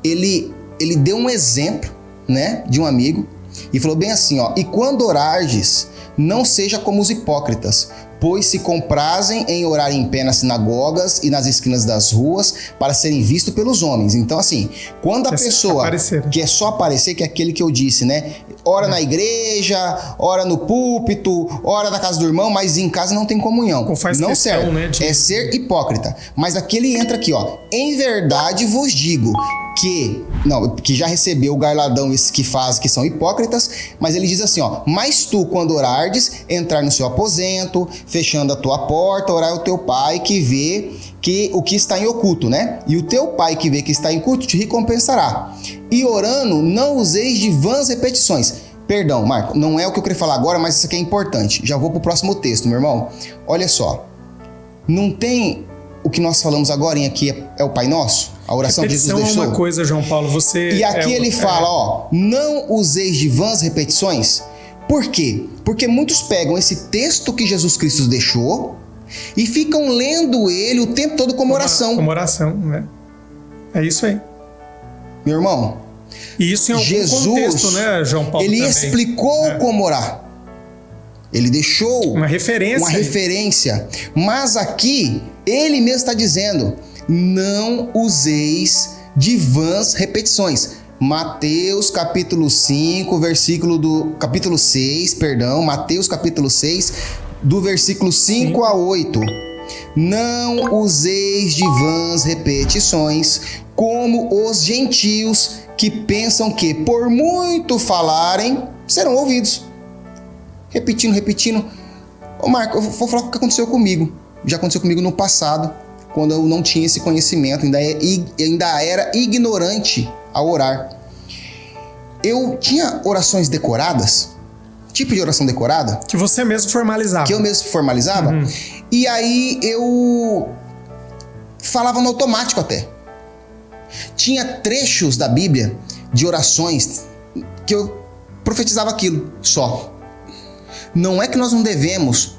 Ele deu um exemplo, né, de um amigo, e falou bem assim, ó: e quando orardes, não seja como os hipócritas, pois se comprazem em orar em pé nas sinagogas e nas esquinas das ruas para serem vistos pelos homens. Então, assim, quando a pessoa quer só aparecer, que é aquele que eu disse, né? Ora na igreja, ora no púlpito, ora na casa do irmão, mas em casa não tem comunhão. Não serve. Né, é ser hipócrita. Mas aquele entra aqui, ó. Em verdade vos digo que já recebeu o galardão esses que fazem, que são hipócritas, mas ele diz assim, ó: mas tu, quando orardes, entrar no seu aposento, fechando a tua porta, orar ao teu pai que vê o que está em oculto, né? E o teu pai que vê que está em oculto te recompensará. E orando, não useis de vãs repetições. Perdão, Marco, não é o que eu queria falar agora, mas isso aqui é importante. Já vou pro próximo texto, meu irmão. Olha só. Não tem o que nós falamos agora aqui é o Pai Nosso? A oração que Jesus deixou? É uma coisa, João Paulo, E aqui ele fala, ó, não useis de vãs repetições. Por quê? Porque muitos pegam esse texto que Jesus Cristo deixou e ficam lendo ele o tempo todo como oração. Como oração, né? É isso aí. Meu irmão, e isso em algum Jesus, contexto, né, João Paulo? Ele também explicou como orar. Ele deixou uma referência. Mas aqui, ele mesmo está dizendo, não useis de vãs repetições. Mateus capítulo 5, capítulo 6, Mateus capítulo 6, do versículo 5 a 8. Não useis de vãs repetições, como os gentios que pensam que, por muito falarem, serão ouvidos. Repetindo. Ô Marco, eu vou falar o que aconteceu comigo. Já aconteceu comigo no passado, quando eu não tinha esse conhecimento, ainda era ignorante a orar. Eu tinha orações decoradas, tipo de oração decorada. Que você mesmo formalizava. Que eu mesmo formalizava. Uhum. E aí eu falava no automático até. Tinha trechos da Bíblia de orações que eu profetizava aquilo só. Não é que nós não devemos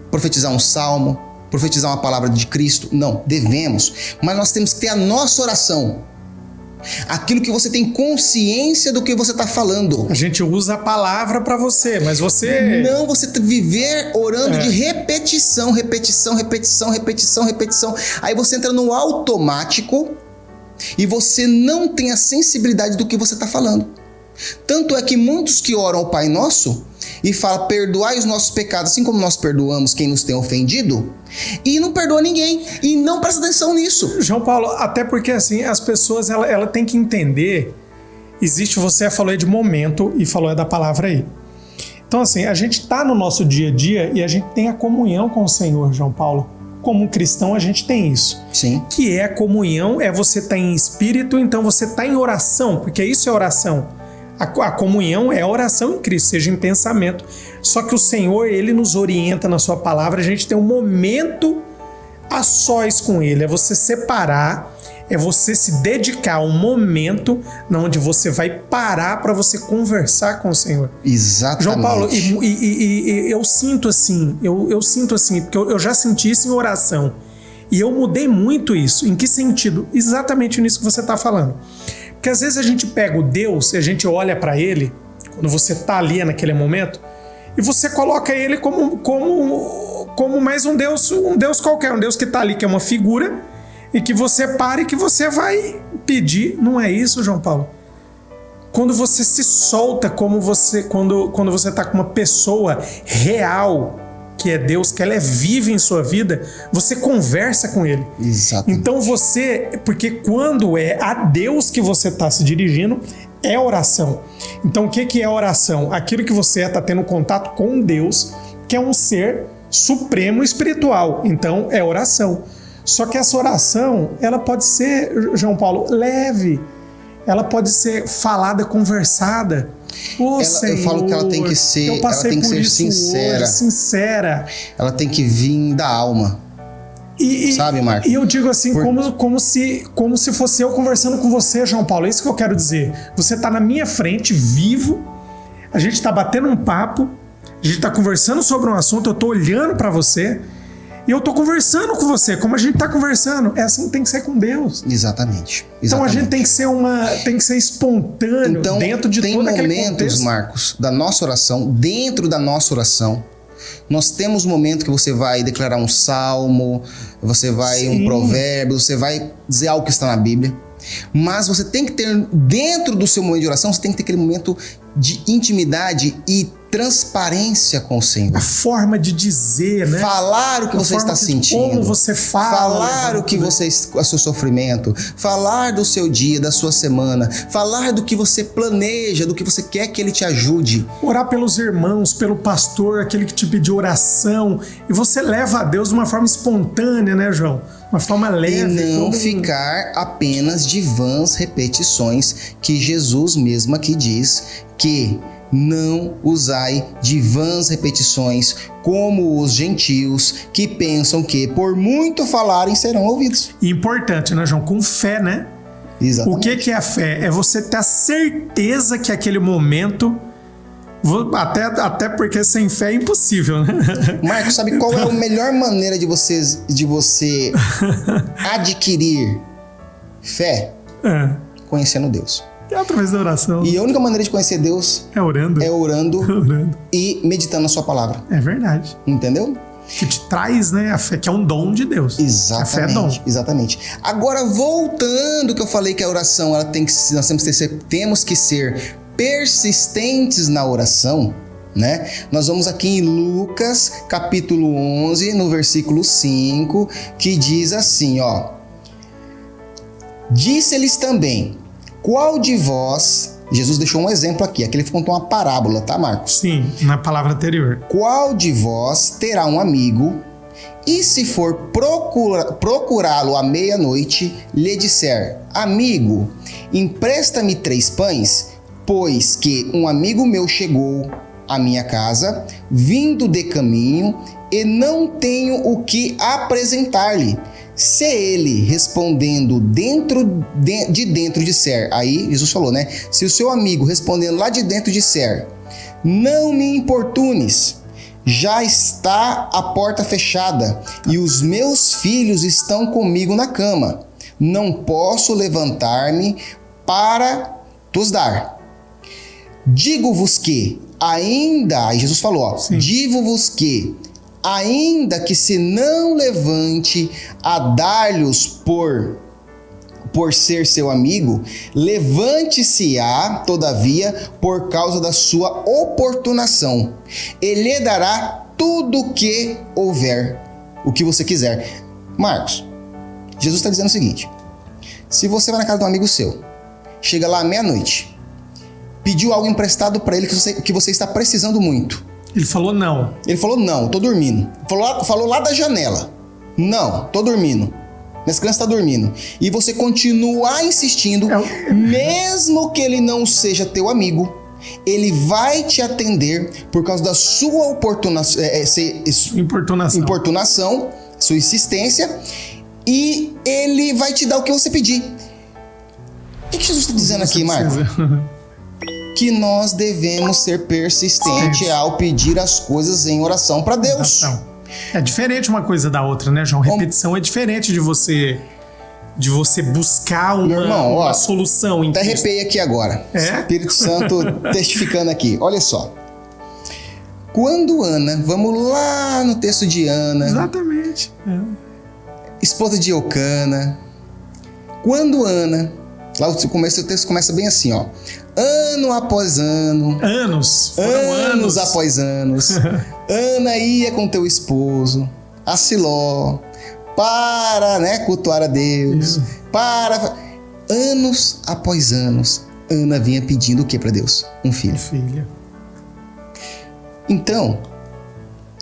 profetizar um salmo, profetizar uma palavra de Cristo. Não, devemos. Mas nós temos que ter a nossa oração. Aquilo que você tem consciência do que você está falando. A gente usa a palavra para você, mas você... Não, você viver orando de repetição. Aí você entra no automático e você não tem a sensibilidade do que você está falando. Tanto é que muitos que oram ao Pai Nosso e falam, perdoai os nossos pecados, assim como nós perdoamos quem nos tem ofendido, e não perdoa ninguém, e não presta atenção nisso. João Paulo, até porque assim, as pessoas, ela tem que entender, você falou aí de momento, e falou da palavra aí. Então assim, a gente tá no nosso dia a dia, e a gente tem a comunhão com o Senhor, João Paulo. Como um cristão, a gente tem isso. Sim. Que é a comunhão, é você estar em espírito, então você tá em oração, porque isso é oração. A comunhão é a oração em Cristo, seja em pensamento. Só que o Senhor, Ele nos orienta na sua palavra, a gente tem um momento a sós com Ele. É você separar, é você se dedicar a um momento onde você vai parar para você conversar com o Senhor. Exatamente. João Paulo, e eu sinto assim, porque eu já senti isso em oração. E eu mudei muito isso. Em que sentido? Exatamente nisso que você está falando. Porque às vezes a gente pega o Deus e a gente olha para Ele, quando você está ali naquele momento, e você coloca Ele como mais um Deus qualquer, um Deus que está ali, que é uma figura, e que você pare e que você vai pedir. Não é isso, João Paulo? Quando você se solta, quando você está com uma pessoa real, que é Deus, que ela é viva em sua vida, você conversa com Ele. Exatamente. Então porque quando é a Deus que você está se dirigindo, é oração. Então o que é oração? Aquilo que você está tendo contato com Deus, que é um ser supremo espiritual. Então é oração. Só que essa oração, ela pode ser, João Paulo, leve. Ela pode ser falada, conversada. Eu falo que ela tem que ser, sincera. Ela tem que vir da alma. Sabe, Marcos? E eu digo assim, como se fosse eu conversando com você, João Paulo. É isso que eu quero dizer. Você está na minha frente, vivo. A gente está batendo um papo. A gente está conversando sobre um assunto. Eu estou olhando para você. E eu tô conversando com você, como a gente tá conversando. É assim que tem que ser com Deus. Exatamente. Então a gente tem que ser espontâneo dentro de todo aquele contexto. Tem momentos, Marcos, da nossa oração, dentro da nossa oração, nós temos um momento que você vai declarar um salmo, você vai um provérbio, você vai dizer algo que está na Bíblia. Mas você tem que ter, dentro do seu momento de oração, você tem que ter aquele momento de intimidade e transparência com o Senhor. A forma de dizer, né? Falar o que você está sentindo. Como você fala. Falar o que o seu sofrimento. Falar do seu dia, da sua semana. Falar do que você planeja, do que você quer que Ele te ajude. Orar pelos irmãos, pelo pastor, aquele que te pediu oração. E você leva a Deus de uma forma espontânea, né, João? Uma forma leve. E não ficar apenas de vãs repetições, que Jesus mesmo aqui diz que não usai de vãs repetições como os gentios que pensam que por muito falarem serão ouvidos. E importante, né, João? Com fé, né? Exatamente. O que é a fé? É você ter a certeza que aquele momento... Até porque sem fé é impossível, né? Marcos, sabe qual é a melhor maneira de você adquirir fé? Conhecendo Deus. É através da oração. E a única maneira de conhecer Deus é orando e meditando na sua palavra. É verdade. Entendeu? Que te traz, né, a fé, que é um dom de Deus. Exatamente. A fé é dom. Exatamente. Agora, voltando que eu falei que a oração, nós temos que ser persistentes na oração, né? Nós vamos aqui em Lucas, capítulo 11, no versículo 5, que diz assim, ó: Disse-lhes também, qual de vós... Jesus deixou um exemplo aqui ele contou uma parábola, tá, Marcos? Sim, na palavra anterior. Qual de vós terá um amigo e se for procurá-lo à meia-noite, lhe disser, amigo, empresta-me 3 pães, pois que um amigo meu chegou à minha casa, vindo de caminho, e não tenho o que apresentar-lhe. Se ele, respondendo de dentro disser, aí Jesus falou, né? Se o seu amigo respondendo lá de dentro disser, não me importunes, já está a porta fechada, e os meus filhos estão comigo na cama, não posso levantar-me para tos dar. Digo-vos que, ainda, aí Jesus falou, ó, digo-vos que, ainda que se não levante a dar-lhes por ser seu amigo, levante-se-á, todavia, por causa da sua oportunação. Ele lhe dará tudo o que houver, o que você quiser. Marcos, Jesus está dizendo o seguinte, se você vai na casa de um amigo seu, chega lá à meia-noite, pediu algo emprestado para ele que você está precisando muito. Ele falou não. Ele falou não, tô dormindo. Falou lá da janela. Não, tô dormindo. Minhas crianças estão dormindo. E você continuar insistindo, mesmo que ele não seja teu amigo, ele vai te atender por causa da sua importunação, sua insistência, e ele vai te dar o que você pedir. O que Jesus está dizendo aqui, Marcos? Que nós devemos ser persistentes ao pedir as coisas em oração para Deus. É diferente uma coisa da outra, né, João? Repetição é diferente de você buscar uma solução. Até arrepiei aqui agora. Espírito Santo testificando aqui. Olha só. Quando Ana, vamos lá no texto de Ana. Exatamente. esposa de Eucana. Quando Ana, lá o texto começa bem assim, ó. Ano após ano. Anos após anos. Ana ia com teu esposo a Siló para, cultuar a Deus. Anos após anos, Ana vinha pedindo o que para Deus? Um filho. Então,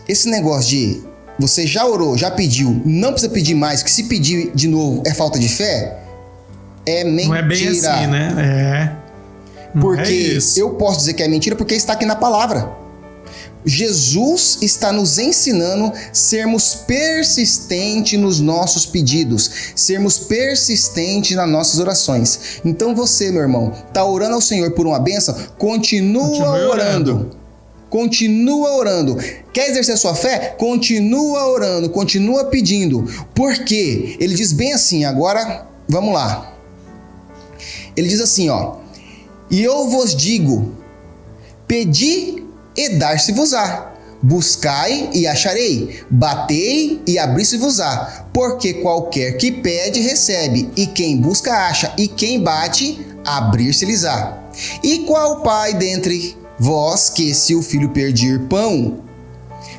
esse negócio de você já orou, já pediu, não precisa pedir mais, que se pedir de novo é falta de fé, é mentira. Não é bem assim, né? Porque eu posso dizer que é mentira porque está aqui na palavra. Jesus está nos ensinando sermos persistentes nos nossos pedidos, sermos persistentes nas nossas orações. Então você, meu irmão, está orando ao Senhor por uma bênção, continua orando. Continua orando. Quer exercer sua fé? Continua orando, continua pedindo. Por quê? Ele diz bem assim, agora vamos lá. Ele diz assim, ó. E eu vos digo, pedi e dar-se-vos-á. Buscai e acharei. Batei e abrir-se-vos-á. Porque qualquer que pede, recebe. E quem busca, acha. E quem bate, abrir-se-lhes-á. E qual pai dentre vós que, se o filho pedir pão,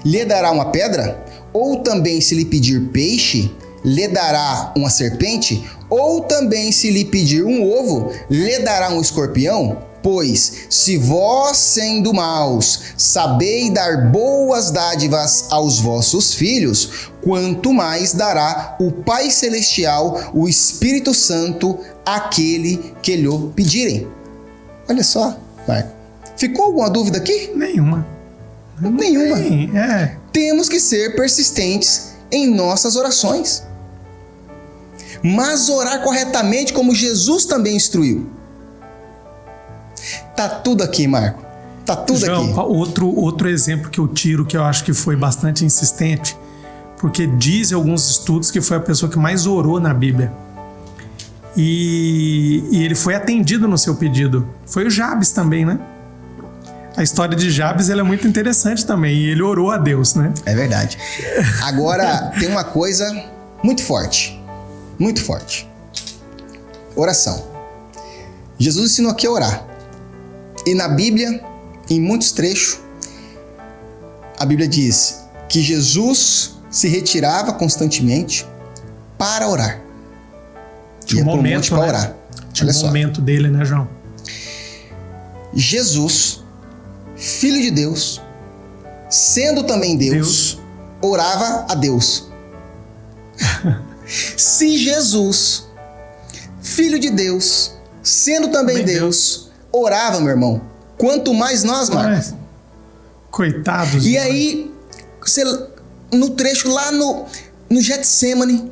lhe dará uma pedra? Ou também, se lhe pedir peixe, lhe dará uma serpente? Ou também, se lhe pedir um ovo, lhe dará um escorpião? Pois, se vós, sendo maus, sabeis dar boas dádivas aos vossos filhos, quanto mais dará o Pai Celestial, o Espírito Santo, àquele que lhe pedirem. Olha só, Marco. Ficou alguma dúvida aqui? Nenhuma. Temos que ser persistentes em nossas orações. Mas orar corretamente como Jesus também instruiu. Tá tudo aqui, Marco. Tá tudo João, aqui. Outro exemplo que eu tiro, que eu acho que foi bastante insistente, porque dizem alguns estudos que foi a pessoa que mais orou na Bíblia. E ele foi atendido no seu pedido. Foi o Jabes também, né? A história de Jabes ela é muito interessante também. E ele orou a Deus, né? É verdade. Agora, tem uma coisa muito forte. Muito forte. Oração. Jesus ensinou aqui a orar. E na Bíblia, em muitos trechos, a Bíblia diz que Jesus se retirava constantemente para orar. Tinha um momento para orar. Tinha um momento dele, né, João? Jesus, Filho de Deus, sendo também Deus, orava a Deus. Se Jesus, Filho de Deus, sendo também Deus, orava, meu irmão, quanto mais nós, Marcos. Coitados. E aí, no trecho lá no Getsemane,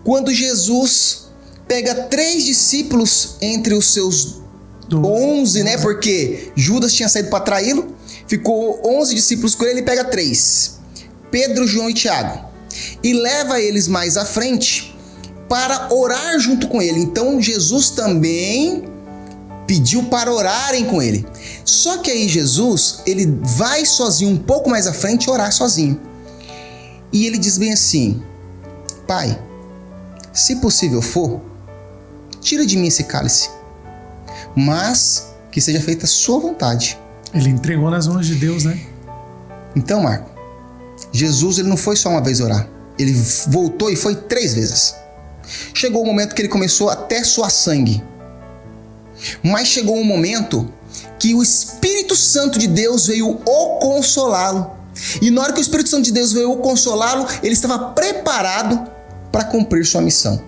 quando Jesus pega 3 discípulos entre os seus 11, né? Porque Judas tinha saído para traí-lo, ficou 11 discípulos com ele, ele pega 3, Pedro, João e Tiago, e leva eles mais à frente para orar junto com ele. Então Jesus também pediu para orarem com ele. Só que aí Jesus, ele vai sozinho um pouco mais à frente orar sozinho. E ele diz bem assim: Pai, se possível for, tira de mim esse cálice, mas que seja feita a sua vontade. Ele entregou nas mãos de Deus, né? Então, Marco, Jesus ele não foi só uma vez orar. Ele voltou e foi 3 vezes. Chegou um momento que ele começou até a suar sangue. Mas chegou um momento que o Espírito Santo de Deus veio o consolá-lo. E na hora que o Espírito Santo de Deus veio o consolá-lo, ele estava preparado para cumprir sua missão.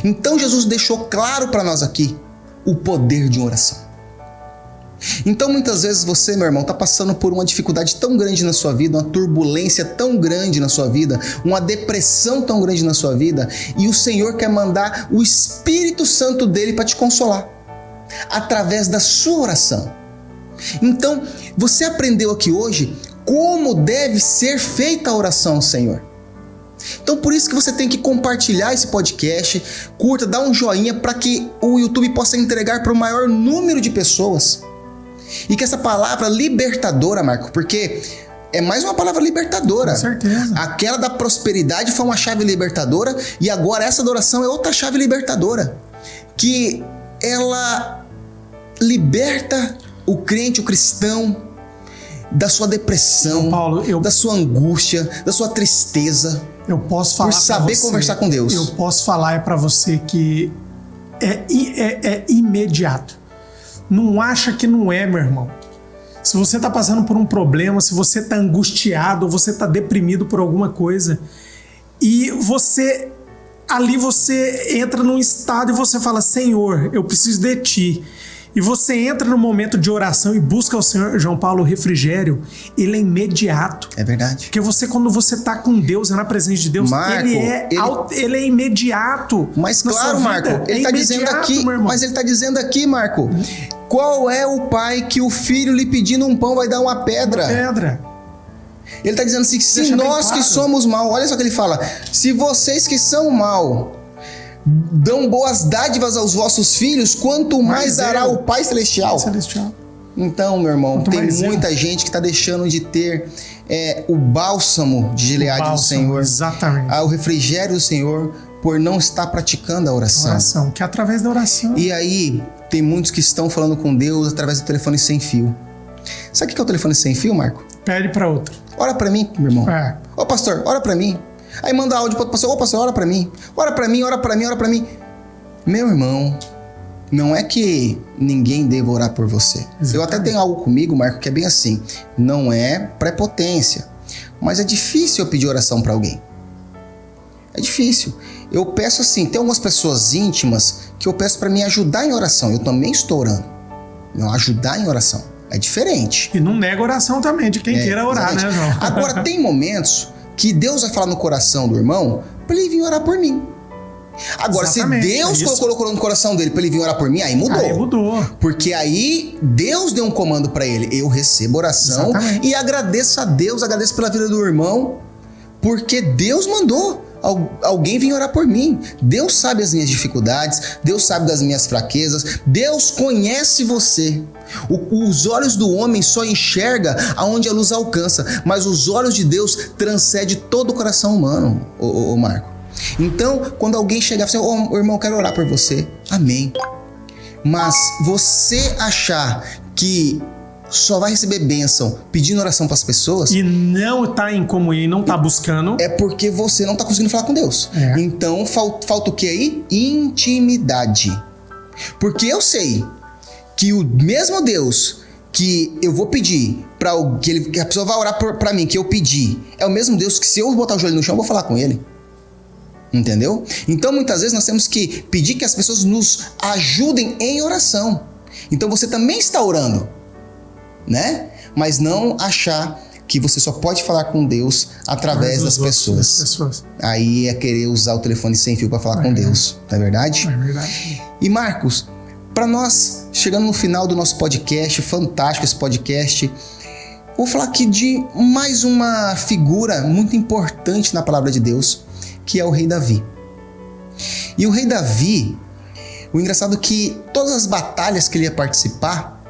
Então Jesus deixou claro para nós aqui o poder de uma oração. Então muitas vezes você, meu irmão, está passando por uma dificuldade tão grande na sua vida, uma turbulência tão grande na sua vida, uma depressão tão grande na sua vida, e o Senhor quer mandar o Espírito Santo dele para te consolar, através da sua oração. Então, você aprendeu aqui hoje como deve ser feita a oração ao Senhor. Então, por isso que você tem que compartilhar esse podcast, curta, dá um joinha para que o YouTube possa entregar para o maior número de pessoas. E que essa palavra libertadora, Marco, porque é mais uma palavra libertadora. Com certeza. Aquela da prosperidade foi uma chave libertadora e agora essa adoração é outra chave libertadora. Que ela liberta o crente, o cristão, da sua depressão, Paulo, da sua angústia, da sua tristeza. Eu posso falar por saber conversar com Deus. Eu posso falar para você que é imediato. Não acha que não é, meu irmão. Se você está passando por um problema, se você está angustiado, ou você está deprimido por alguma coisa, e você entra num estado e você fala, Senhor, eu preciso de Ti. E você entra no momento de oração e busca ao Senhor, João Paulo, o refrigério, ele é imediato. É verdade. Porque quando você está com Deus, na presença de Deus, Marco, ele é imediato. Mas claro, Marco, ele está dizendo aqui, mas ele está dizendo aqui, Marco, qual é o pai que o filho lhe pedindo um pão vai dar uma pedra? Ele está dizendo assim, se nós que somos mal, olha só o que ele fala, se vocês que são mal dão boas dádivas aos vossos filhos, quanto mais dará o Pai Celestial. Então, meu irmão, tem muita gente que está deixando de ter o bálsamo de Gileade do Senhor. Exatamente. O refrigério do Senhor por não estar praticando a oração. Que é através da oração. E aí, tem muitos que estão falando com Deus através do telefone sem fio. Sabe o que é o telefone sem fio, Marco? Pede para outro. Ora para mim, meu irmão. Ô pastor, ora para mim. Aí manda áudio para outro pastor, ô pastor, ora para mim. Ora para mim, ora para mim, ora para mim. Meu irmão, não é que ninguém deva orar por você. Exatamente. Eu até tenho algo comigo, Marco, que é bem assim. Não é prepotência, mas é difícil eu pedir oração para alguém. É difícil. Eu peço assim, tem algumas pessoas íntimas que eu peço para me ajudar em oração. Eu também estou orando. Não, ajudar em oração. É diferente. E não nega oração também, de quem queira orar, exatamente, né, João? Agora, tem momentos que Deus vai falar no coração do irmão para ele vir orar por mim. Agora, exatamente, se Deus colocou no coração dele para ele vir orar por mim, aí mudou. Aí mudou. Porque aí Deus deu um comando para ele. Eu recebo oração, exatamente, e agradeço a Deus, agradeço pela vida do irmão, porque Deus mandou alguém vir orar por mim. Deus sabe as minhas dificuldades, Deus sabe das minhas fraquezas, Deus conhece você. Os olhos do homem só enxerga aonde a luz alcança, mas os olhos de Deus transcendem todo o coração humano, ô Marco. Então, quando alguém chegar e falar assim, ô irmão, quero orar por você, amém. Mas você achar que só vai receber bênção pedindo oração para as pessoas e não está em comunhão e não está buscando, é porque você não está conseguindo falar com Deus. Então falta o que aí? Intimidade. Porque eu sei que o mesmo Deus que eu vou pedir para que a pessoa vai orar para mim, que eu pedi, é o mesmo Deus que se eu botar o joelho no chão eu vou falar com ele. Entendeu? Então muitas vezes nós temos que pedir que as pessoas nos ajudem em oração. Então você também está orando, né? Mas não achar que você só pode falar com Deus através das pessoas. Aí é querer usar o telefone sem fio para falar com Deus, não é verdade? É verdade. E Marcos, para nós, chegando no final do nosso podcast, fantástico esse podcast, vou falar aqui de mais uma figura muito importante na palavra de Deus, que é o rei Davi. E o rei Davi, o engraçado é que todas as batalhas que ele ia participar,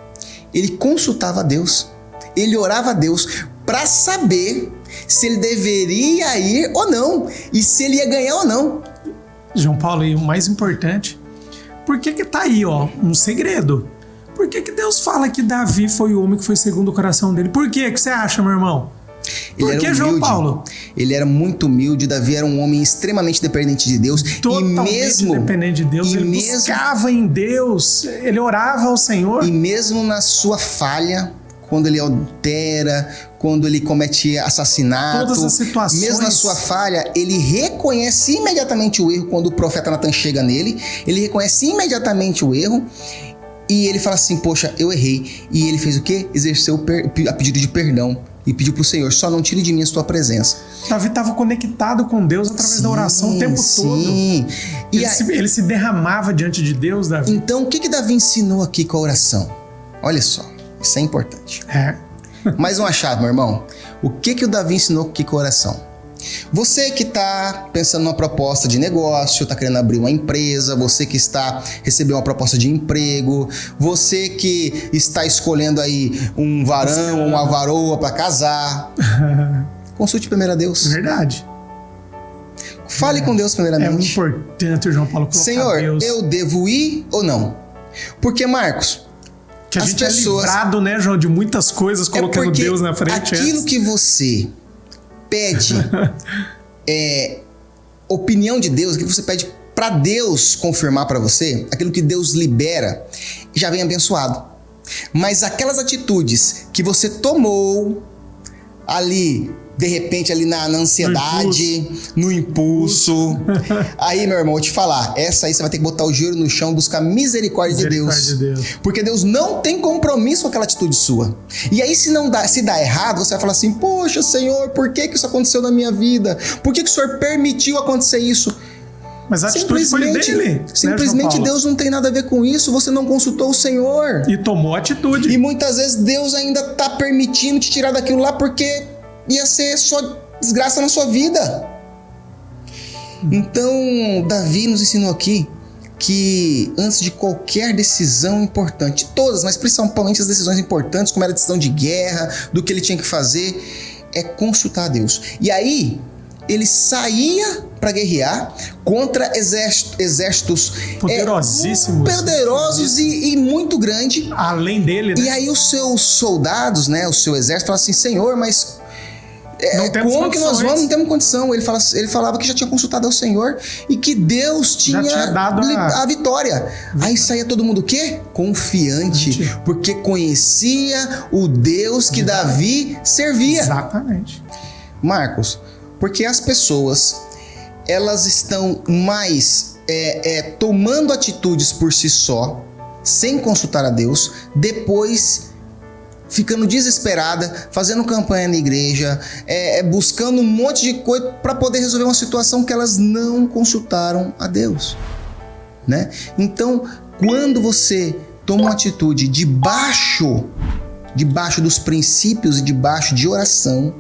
ele consultava a Deus, ele orava a Deus para saber se ele deveria ir ou não, e se ele ia ganhar ou não. João Paulo, e o mais importante, por que tá aí, um segredo? Por que Deus fala que Davi foi o homem que foi segundo o coração dele? Por que você acha, meu irmão? Por que, João Paulo? Ele era muito humilde, Davi era um homem extremamente dependente de Deus. Totalmente dependente de Deus, ele buscava em Deus, ele orava ao Senhor. E mesmo na sua falha, quando ele adultera, quando ele comete assassinato, todas as situações, mesmo na sua falha, ele reconhece imediatamente o erro. Quando o profeta Natan chega nele, ele reconhece imediatamente o erro e ele fala assim, poxa, eu errei. E ele fez o quê? Exerceu a pedido de perdão e pediu para o Senhor, só não tire de mim a sua presença. Davi estava conectado com Deus através da oração o tempo todo. Ele se derramava diante de Deus, Davi. Então, o que Davi ensinou aqui com a oração? Olha só, isso é importante. Mais uma chave, meu irmão. O que o Davi ensinou aqui com a oração? Você que está pensando numa proposta de negócio, está querendo abrir uma empresa, você que está recebendo uma proposta de emprego, você que está escolhendo aí um varão ou uma varoa para casar, consulte primeiro a Deus. Verdade. Fale com Deus primeiramente. É importante, João Paulo, colocar Senhor, Deus. eu devo ir ou não? Porque, Marcos, que a as gente pessoas... é livrado, né, João, de muitas coisas, colocando porque Deus na frente. Aquilo que você pede opinião de Deus, aquilo que você pede para Deus confirmar para você, aquilo que Deus libera, já vem abençoado. Mas aquelas atitudes que você tomou ali, de repente, ali na ansiedade, no impulso. Aí, meu irmão, vou te falar, essa aí você vai ter que botar o joelho no chão e buscar misericórdia de Deus. Porque Deus não tem compromisso com aquela atitude sua. E aí, se dá errado, você vai falar assim, poxa, Senhor, por que isso aconteceu na minha vida? Por que o Senhor permitiu acontecer isso? Mas a atitude foi dele. Simplesmente, né, Deus não tem nada a ver com isso. Você não consultou o Senhor. E tomou atitude. E muitas vezes Deus ainda tá permitindo te tirar daquilo lá porque ia ser só desgraça na sua vida. Então, Davi nos ensinou aqui que antes de qualquer decisão importante, todas, mas principalmente as decisões importantes, como era a decisão de guerra, do que ele tinha que fazer, é consultar a Deus. E aí, ele saía para guerrear contra exércitos poderosíssimos, poderosos e muito grande. Além dele, né? E aí os seus soldados, né, o seu exército, falavam assim, Senhor, mas como que nós vamos? Não temos condição. Ele falava que já tinha consultado ao Senhor e que Deus tinha dado a vitória. Aí saía todo mundo o quê? Confiante, porque conhecia o Deus que Davi servia. Exatamente. Marcos, porque as pessoas, elas estão mais tomando atitudes por si só, sem consultar a Deus, depois ficando desesperada, fazendo campanha na igreja, buscando um monte de coisa para poder resolver uma situação que elas não consultaram a Deus, né? Então, quando você toma uma atitude debaixo dos princípios e debaixo de oração,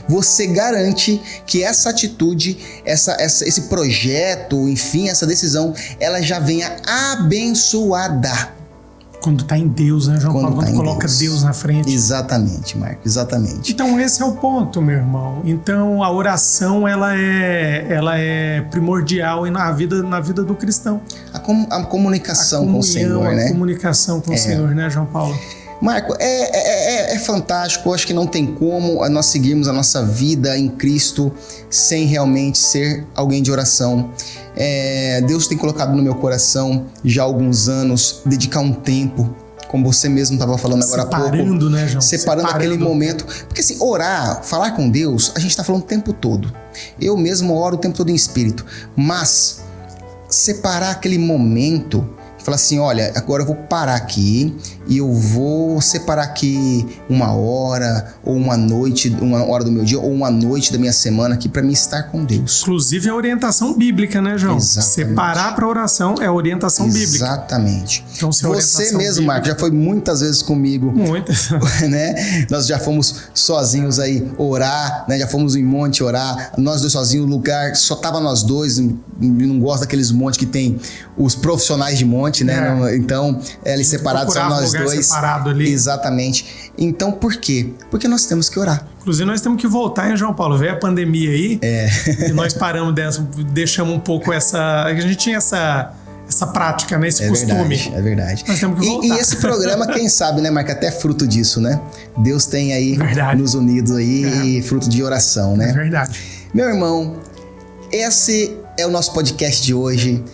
você garante que essa atitude, esse projeto, enfim, essa decisão, ela já venha abençoada. Quando tá em Deus, né, João Paulo? Quando coloca Deus na frente. Exatamente, Marco, exatamente. Então esse é o ponto, meu irmão. Então a oração, ela é primordial na vida do cristão. A comunicação com o Senhor, né? A comunicação com o Senhor, né, João Paulo? Marco, é fantástico. Eu acho que não tem como nós seguirmos a nossa vida em Cristo sem realmente ser alguém de oração. Deus tem colocado no meu coração já há alguns anos dedicar um tempo, como você mesmo estava falando agora há pouco, né, João? Separando aquele momento. Porque assim, orar, falar com Deus, a gente está falando o tempo todo. Eu mesmo oro o tempo todo em espírito. Mas separar aquele momento, falar assim, olha, agora eu vou parar aqui e eu vou separar aqui uma hora ou uma noite, uma hora do meu dia ou uma noite da minha semana aqui para mim estar com Deus. Inclusive a orientação bíblica, né, João? Exatamente. Separar para oração é orientação bíblica. Exatamente. Então, você mesmo, Marco, já foi muitas vezes comigo. Muitas. Né? Nós já fomos sozinhos aí orar, né? Já fomos em monte orar, nós dois sozinhos, lugar, só tava nós dois, não gosto daqueles montes que tem os profissionais de monte, né? Então, ali separados são nós dois. Separado ali. Exatamente. Então, por quê? Porque nós temos que orar. Inclusive, nós temos que voltar, hein, João Paulo? Veio a pandemia aí. E nós paramos dessa, deixamos um pouco a gente tinha essa prática, né? Esse costume. É verdade. Nós temos que voltar. E esse programa, quem sabe, né, Marca? Até fruto disso, né? Deus tem aí nos unidos aí, fruto de oração, né? É verdade. Meu irmão, esse é o nosso podcast de hoje.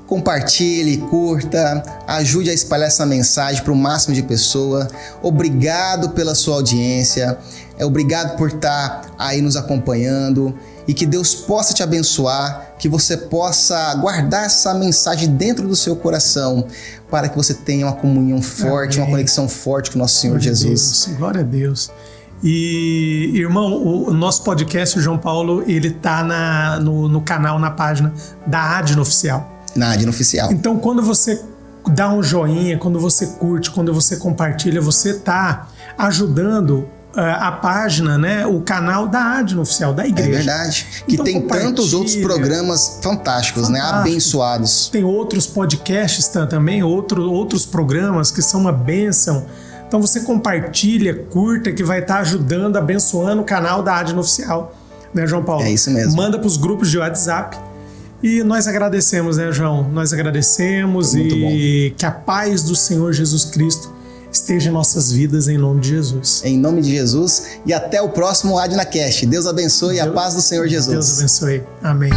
Compartilhe, curta, ajude a espalhar essa mensagem para o máximo de pessoas. Obrigado pela sua audiência, obrigado por estar aí nos acompanhando e que Deus possa te abençoar, que você possa guardar essa mensagem dentro do seu coração para que você tenha uma comunhão forte, uma conexão forte com o nosso Senhor Jesus. Glória a Deus. E, irmão, o nosso podcast, o João Paulo, ele tá no canal, na página da Adno Oficial. Na Adno Oficial. Então, quando você dá um joinha, quando você curte, quando você compartilha, você tá ajudando a página, né, o canal da Adno Oficial, da igreja. É verdade. Que Então, tem tantos outros programas fantásticos, né? Abençoados. Tem outros podcasts também, outros programas que são uma bênção. Então você compartilha, curta, que vai estar ajudando, abençoando o canal da Adno Oficial, né, João Paulo? É isso mesmo. Manda para os grupos de WhatsApp. E nós agradecemos, né, João? Nós agradecemos e que a paz do Senhor Jesus Cristo esteja em nossas vidas, em nome de Jesus. Em nome de Jesus, e até o próximo AdnaCast. Deus abençoe e a paz do Senhor Jesus. Deus abençoe. Amém.